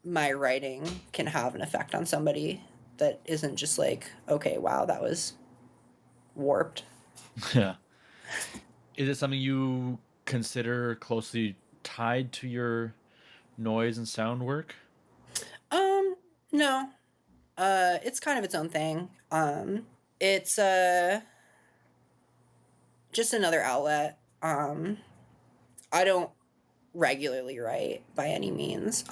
my writing can have an effect on somebody that isn't just like, okay, wow, that was warped. Yeah. Is it something you consider closely tied to your noise and sound work? No. It's kind of its own thing. It's just another outlet. I don't regularly write by any means.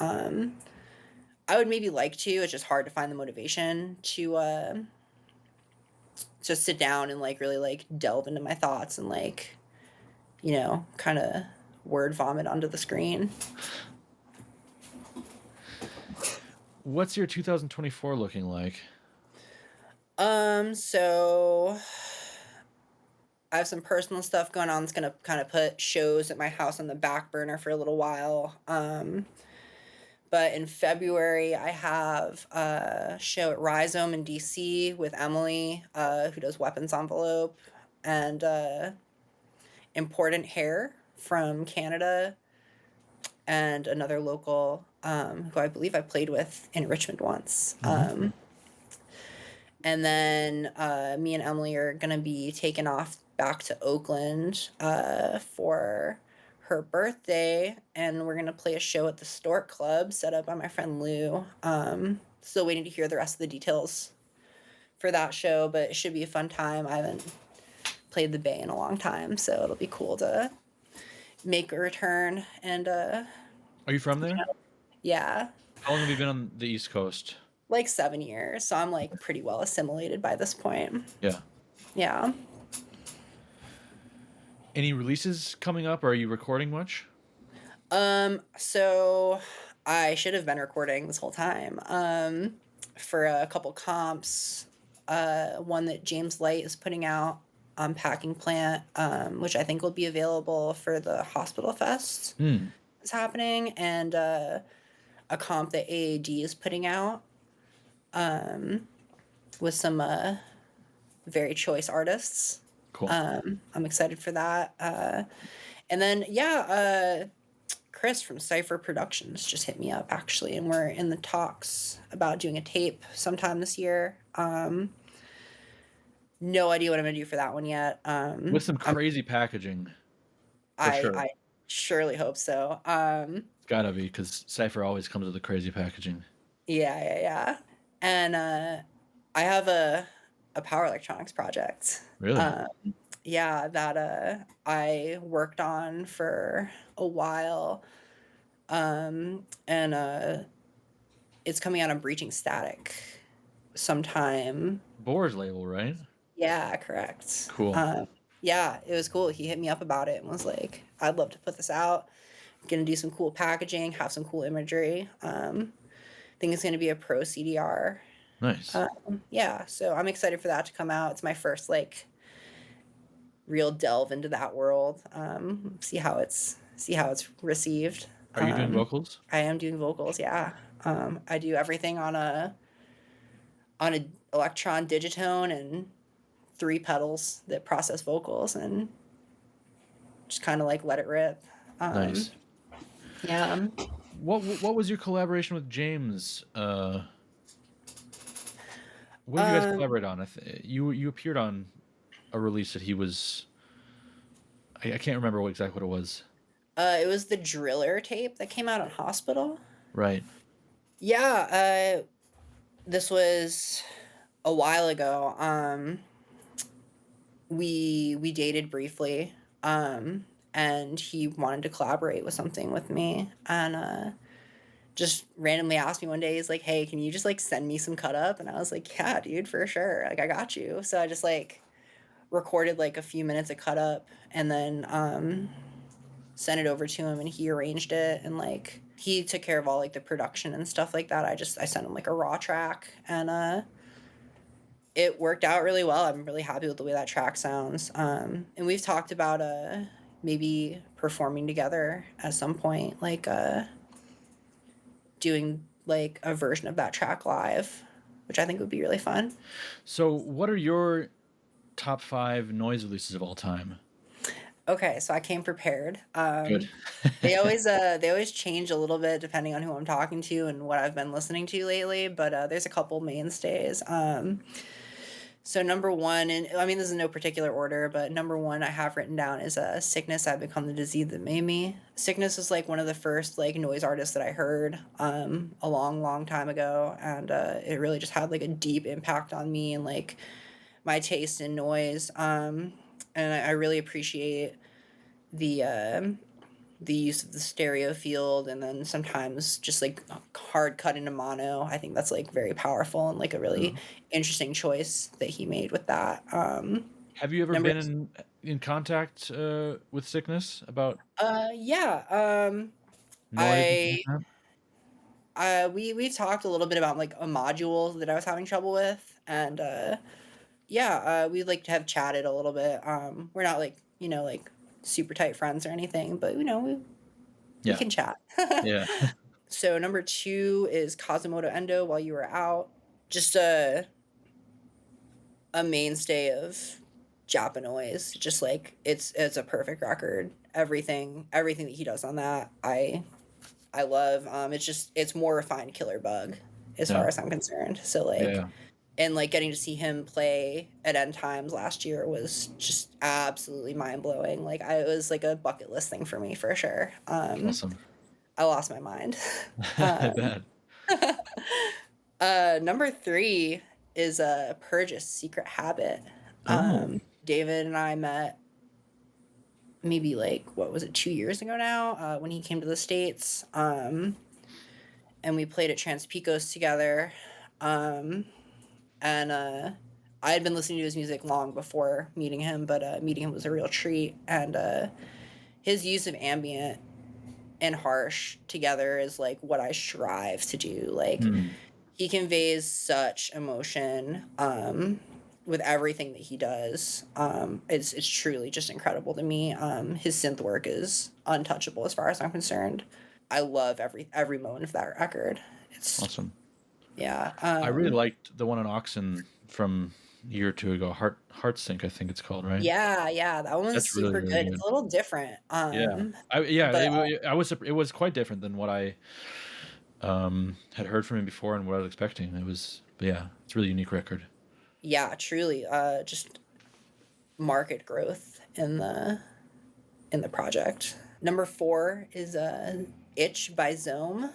I would maybe like to. It's just hard to find the motivation to just sit down and like really like delve into my thoughts and like, kind of word vomit onto the screen. What's your 2024 looking like? So I have some personal stuff going on that's gonna kind of put shows at my house on the back burner for a little while. But in February, I have a show at Rhizome in DC with Emily, who does Weapons Envelope, and Important Hair from Canada, and another local who I believe I played with in Richmond once. Mm-hmm. And then me and Emily are going to be taken off back to Oakland for her birthday, and we're going to play a show at the Stork Club set up by my friend Lou. Still waiting to hear the rest of the details for that show, but it should be a fun time. I haven't played the Bay in a long time, so it'll be cool to make a return. And Are you from there? Yeah. How long have you been on the East Coast? Like 7 years, so I'm like pretty well assimilated by this point. Yeah. Yeah. Any releases coming up, or are you recording much? So I should have been recording this whole time. For a couple comps, one that James Light is putting out on Packing Plant, which I think will be available for the Hospital Fest is happening, and a comp that AAD is putting out with some very choice artists. Cool. I'm excited for that. And then, Chris from Cipher Productions just hit me up, actually, and we're in the talks about doing a tape sometime this year. No idea what I'm going to do for that one yet. With some crazy packaging. Sure. I surely hope so. It's gotta be, because Cipher always comes with the crazy packaging. Yeah. And I have a power electronics project. Really? That I worked on for a while. And it's coming out on Breaching Static sometime. Boar's label, right? Yeah, correct. Cool. Yeah, it was cool. He hit me up about it and was like, I'd love to put this out. Gonna do some cool packaging, have some cool imagery. Think it's gonna be a pro CDR. Nice. Yeah, so I'm excited for that to come out. It's my first like real delve into that world. See how it's received. Are you doing vocals? I am doing vocals. Yeah. I do everything on a Electron Digitone and 3 pedals that process vocals and just kind of like let it rip. Nice. Yeah. What was your collaboration with James? What did you guys collaborate on? You appeared on a release that he was. I can't remember exactly what it was. It was the Driller tape that came out on Hospital. Right. Yeah. This was a while ago. We dated briefly. And he wanted to collaborate with something with me, and just randomly asked me one day, he's like, hey, can you just like send me some cut up? And I was like, yeah, dude, for sure, like I got you. So I just like recorded like a few minutes of cut up and then sent it over to him, and he arranged it, and like he took care of all like the production and stuff like that. I sent him like a raw track, and it worked out really well. I'm really happy with the way that track sounds. And we've talked about maybe performing together at some point, like doing like a version of that track live, which I think would be really fun. So what are your top 5 noise releases of all time? Okay, so I came prepared. Good. they always change a little bit depending on who I'm talking to and what I've been listening to lately, but there's a couple mainstays. So number 1, and I mean, this is in no particular order, but number 1 I have written down is Sickness, I've Become the Disease That Made Me. Sickness was like one of the first like noise artists that I heard a long time ago, and it really just had like a deep impact on me and like my taste in noise. And I really appreciate the use of the stereo field, and then sometimes just like hard cut into mono. I think that's like very powerful and like a really interesting choice that he made with that. Have you ever been in contact with Sickness about Yeah. noise? We've talked a little bit about like a module that I was having trouble with, and we like to have chatted a little bit. We're not like, like super tight friends or anything, but we can chat. Yeah. So number 2 is Koto Endo, While You Were Out. Just a mainstay of Japanoise. Just like it's a perfect record. Everything that he does on that, I love. It's more refined Killer Bug as far as I'm concerned. So like and like getting to see him play at End Times last year was just absolutely mind-blowing. Like it was like a bucket list thing for me for sure. Awesome. I lost my mind. I bet. Number 3 is Purge's Secret Habit. David and I met maybe like, what was it, 2 years ago now, when he came to the States. And we played at Transpicos together. And I had been listening to his music long before meeting him, but meeting him was a real treat. And his use of ambient and harsh together is like what I strive to do. Like he conveys such emotion with everything that he does. It's truly just incredible to me. His synth work is untouchable as far as I'm concerned. I love every moment of that record. It's awesome. Yeah. I really liked the one on Oxen from a year or 2 ago. Heart Sync, I think it's called, right? Yeah. That one was super really good. It's a little different. It was quite different than what I had heard from him before and what I was expecting. It's a really unique record. Yeah, truly. Just market growth in the project. Number 4 is Itch by Zome.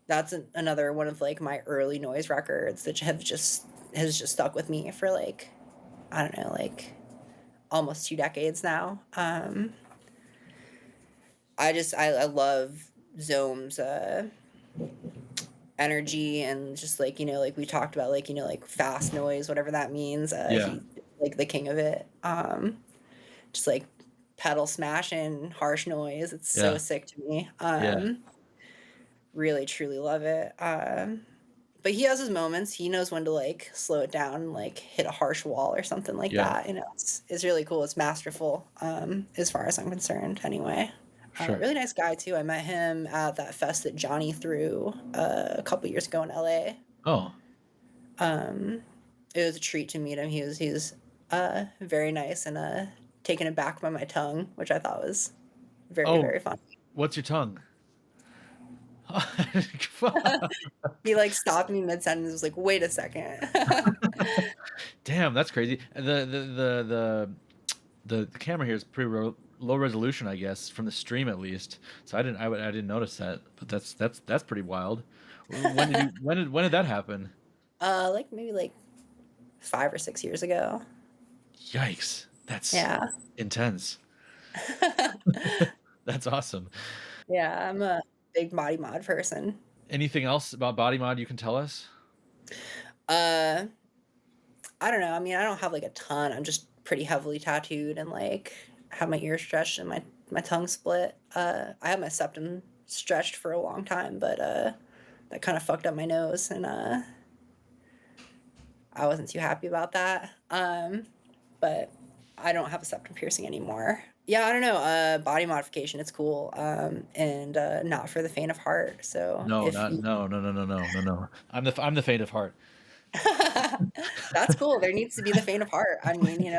That's another one of like my early noise records that has just stuck with me for like, I don't know, like almost 2 decades now. I love Zome's energy and just like, like we talked about, like, like fast noise, whatever that means. Yeah. He like the king of it. Just like pedal smashing, harsh noise. It's so Yeah. sick to me. Yeah. Really truly love it. But he has his moments. He knows when to like slow it down and like hit a harsh wall or something like Yeah. that. It's really cool. It's masterful. As far as I'm concerned, anyway. Sure. Really nice guy too. I met him at that fest that Johnny threw a couple years ago in LA. Oh. It was a treat to meet him. He was very nice and taken aback by my tongue, which I thought was very, Oh, very fun. what's your tongue? He like stopped me mid sentence and was like, "Wait a second." Damn, that's crazy. The camera here is pretty low resolution, I guess, from the stream at least. So I didn't notice that, but that's pretty wild. When did that happen? Like maybe like 5 or 6 years ago. Yikes, that's Yeah. intense. That's awesome. Yeah, I'm a big body mod person. Anything else about body mod you can tell us? I don't know. I mean, I don't have like a ton. I'm just pretty heavily tattooed and like have my ears stretched and my tongue split. I had my septum stretched for a long time, but that kind of fucked up my nose and I wasn't too happy about that. But I don't have a septum piercing anymore. Yeah, I don't know. Body modification, it's cool. And not for the faint of heart. So No. I'm the faint of heart. That's cool. There needs to be the faint of heart. I mean,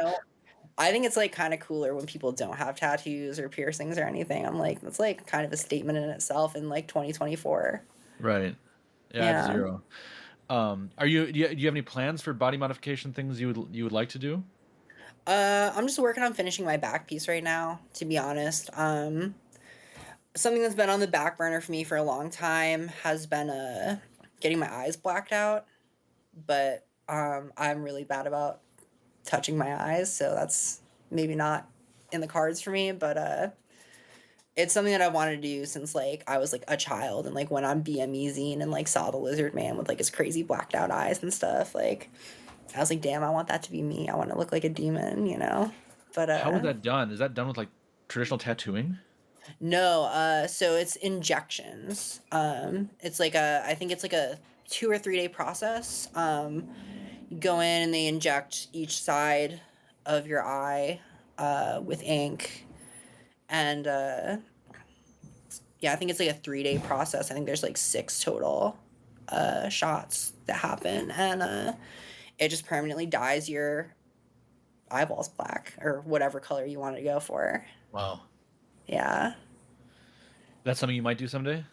I think it's like kind of cooler when people don't have tattoos or piercings or anything. I'm like, that's like kind of a statement in itself in like 2024. Right. Yeah. Zero. Do you have any plans for body modification things you would like to do? I'm just working on finishing my back piece right now, to be honest. Something that's been on the back burner for me for a long time has been getting my eyes blacked out, but I'm really bad about touching my eyes, so that's maybe not in the cards for me, but it's something that I wanted to do since like I was like a child, and like when I'm BMEzing and like saw the lizard man with like his crazy blacked out eyes and stuff, like I was like, damn, I want that to be me. I want to look like a demon, But How is that done? Is that done with like traditional tattooing? no, so it's injections. It's like I think it's like a 2 or 3 day process. You go in and they inject each side of your eye with ink, and yeah, I think it's like a 3 day process. I think there's like 6 total shots that happen, and it just permanently dyes your eyeballs black or whatever color you want it to go for. Wow. Yeah. That's something you might do someday?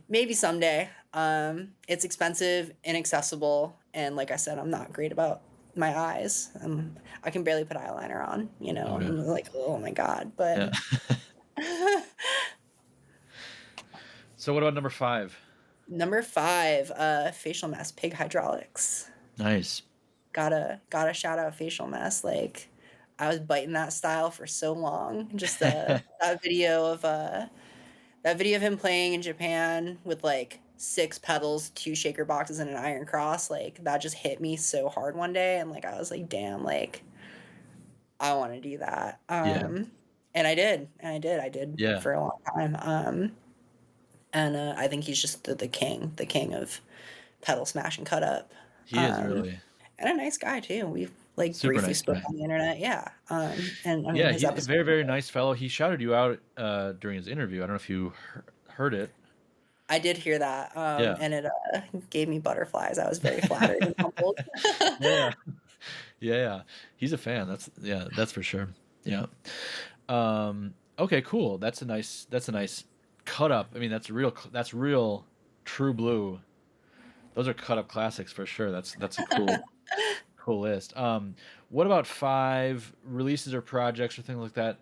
Maybe someday. It's expensive, inaccessible, and like I said, I'm not great about my eyes. I can barely put eyeliner on, Okay. I'm like, oh my God. But yeah. So what about number 5? Number 5, facial mess, pig hydraulics. Nice. Gotta shout out facial mess. Like I was biting that style for so long. Just that video of him playing in Japan with like 6 pedals, 2 shaker boxes, and an iron cross. Like that just hit me so hard one day, and like I was like, damn, like I want to do that. Yeah. And I did. Yeah. For a long time. And I think he's just the king of pedal smash and cut up. He is really. And a nice guy too. We've like Super briefly nice spoke guy. on the internet. Yeah. And I mean, Yeah, his he's a episode, very, very nice fellow. He shouted you out during his interview. I don't know if you heard it. I did hear that. Yeah. And it gave me butterflies. I was very flattered and humbled. Yeah. Yeah. He's a fan. That's for sure. Yeah. Okay, cool. That's a nice cut up. I mean, that's real true blue. Those are cut up classics for sure. That's a cool list. What about 5 releases or projects or things like that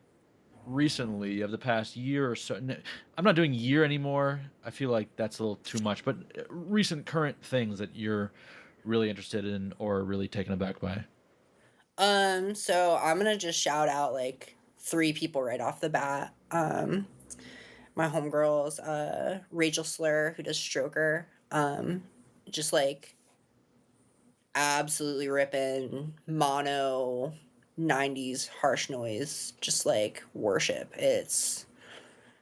recently of the past year or so? I'm not doing year anymore. I feel like that's a little too much, but recent current things that you're really interested in or really taken aback by. So I'm gonna just shout out like 3 people right off the bat. my homegirls, Rachel Slur, who does Stroker, just like absolutely ripping mono 90s harsh noise, just like worship.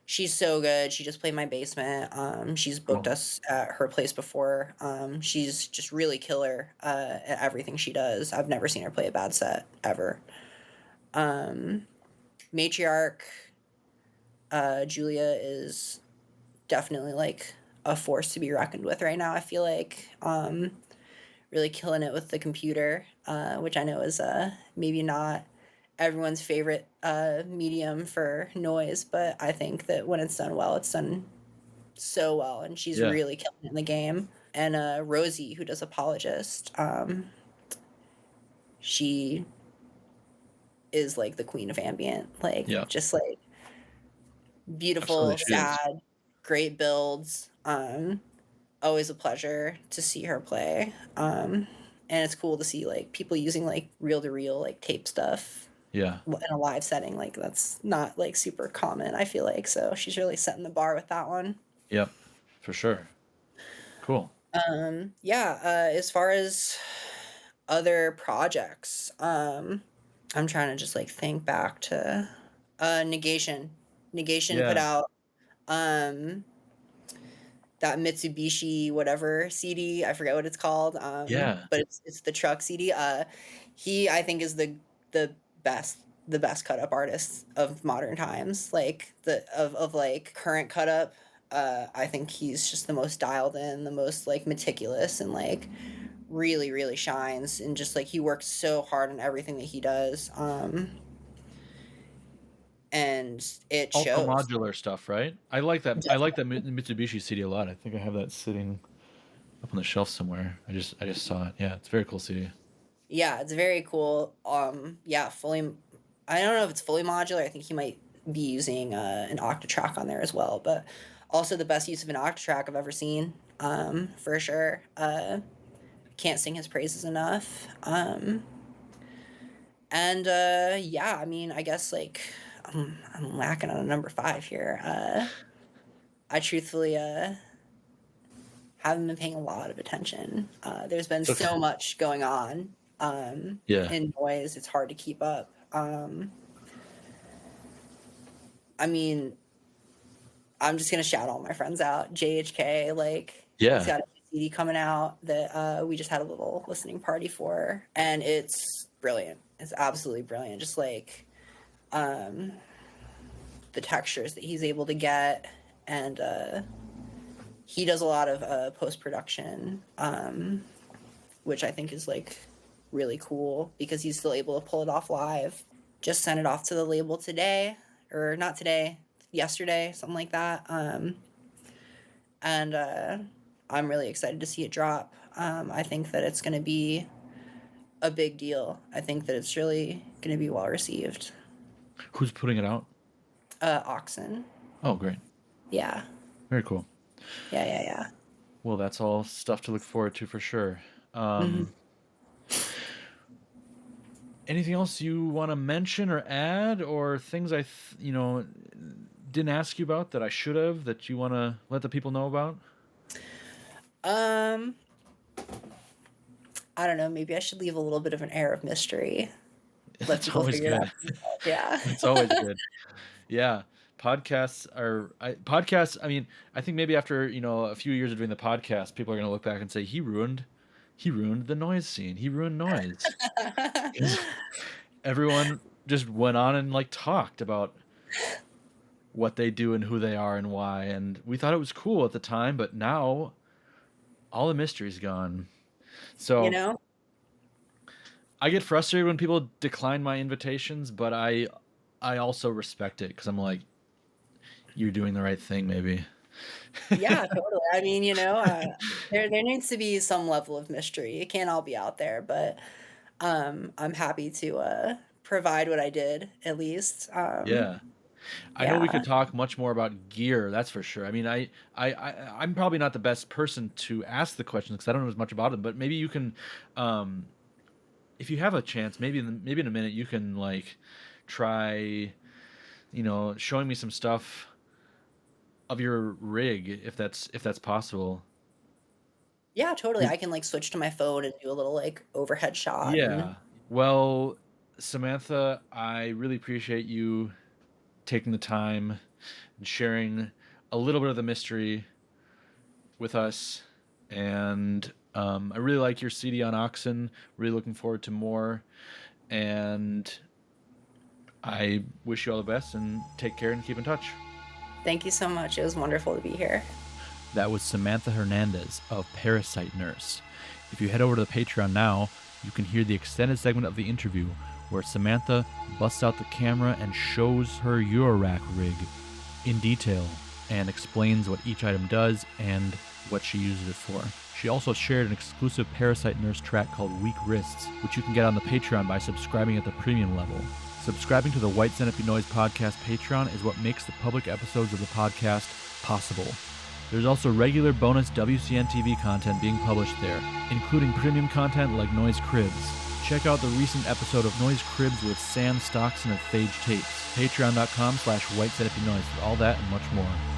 She's so good. She just played my basement. She's booked Cool. us at her place before. She's just really killer at everything she does. I've never seen her play a bad set ever. Matriarch Julia is definitely like a force to be reckoned with right now. I feel like really killing it with the computer, which I know is maybe not everyone's favorite medium for noise, but I think that when it's done well, it's done so well, and she's Yeah. really killing it in the game. And Rosie, who does Apologist, she is like the queen of ambient, like Yeah. just like beautiful, Absolutely, she is. sad, great builds. Always a pleasure to see her play. And it's cool to see like people using like reel to reel like tape stuff Yeah. in a live setting. Like that's not like super common, I feel like. So she's really setting the bar with that one. Yep. For sure. Cool. As far as other projects, I'm trying to just like think back to Negation. Negation put Yeah. out that Mitsubishi whatever CD. I forget what it's called. Yeah. But it's the truck CD. He I think is the best cut up artist of modern times. Like of like current cut up. I think he's just the most dialed in, the most like meticulous, and like really really shines, and just like he works so hard on everything that he does. And it Also shows. modular stuff, right? I like that. I like that Mitsubishi CD a lot. I think I have that sitting up on the shelf somewhere. I just saw it. Yeah, it's a very cool CD. Yeah, it's very cool. Fully. I don't know if it's fully modular. I think he might be using an Octatrack on there as well. But also the best use of an Octatrack I've ever seen, for sure. Can't sing his praises enough. I mean, I guess like I'm lacking on a number 5 here. I truthfully haven't been paying a lot of attention. There's been Okay. so much going on Yeah. in noise. It's hard to keep up. I mean, I'm just gonna shout all my friends out. JHK, like Yeah. he's got a CD coming out that we just had a little listening party for, and it's brilliant. It's absolutely brilliant. Just like the textures that he's able to get, and he does a lot of post-production, which I think is like really cool because he's still able to pull it off live. Just sent it off to the label today, or not today, yesterday, something like that. And I'm really excited to see it drop. I think that it's going to be a big deal. I think that it's really going to be well received. Who's putting it out? Oxen. Oh, great. Yeah. Very cool. Yeah. Well, that's all stuff to look forward to for sure. Anything else you want to mention or add, or things I didn't ask you about that I should have, that you want to let the people know about? I don't know. Maybe I should leave a little bit of an air of mystery. Let That's people always figure it good. out. Yeah. It's always good. Yeah. Podcasts. I mean, I think maybe after, a few years of doing the podcast, people are going to look back and say, he ruined the noise scene. He ruined noise. 'Cause everyone just went on and like talked about what they do and who they are and why. And we thought it was cool at the time, but now all the mystery's gone. So I get frustrated when people decline my invitations, but I also respect it because I'm like, you're doing the right thing, maybe. Yeah, totally. I mean, there needs to be some level of mystery. It can't all be out there, but I'm happy to provide what I did at least. Yeah. I know we Yeah. could talk much more about gear, that's for sure. I mean, I'm probably not the best person to ask the questions because I don't know as much about them, but maybe you can, if you have a chance, maybe in a minute, you can like try, showing me some stuff of your rig, if that's possible. Yeah, totally. I can like switch to my phone and do a little like overhead shot and Yeah. Well, Samantha, I really appreciate you taking the time and sharing a little bit of the mystery with us. And I really like your CD on Oxen. Really looking forward to more. And I wish you all the best and take care and keep in touch. thank you so much. It was wonderful to be here. That was Samantha Hernandez of Parasite Nurse. If you head over to the Patreon now, you can hear the extended segment of the interview where Samantha busts out the camera and shows her Eurorack rig in detail and explains what each item does and what she uses it for. She also shared an exclusive Parasite Nurse track called Weak Wrists, which you can get on the Patreon by subscribing at the premium level. Subscribing to the White Centipede Noise Podcast Patreon is what makes the public episodes of the podcast possible. There's also regular bonus WCN TV content being published there, including premium content like Noise Cribs. Check out the recent episode of Noise Cribs with Sam Stockson of Fage Tapes. Patreon.com/White Centipede Noise for all that and much more.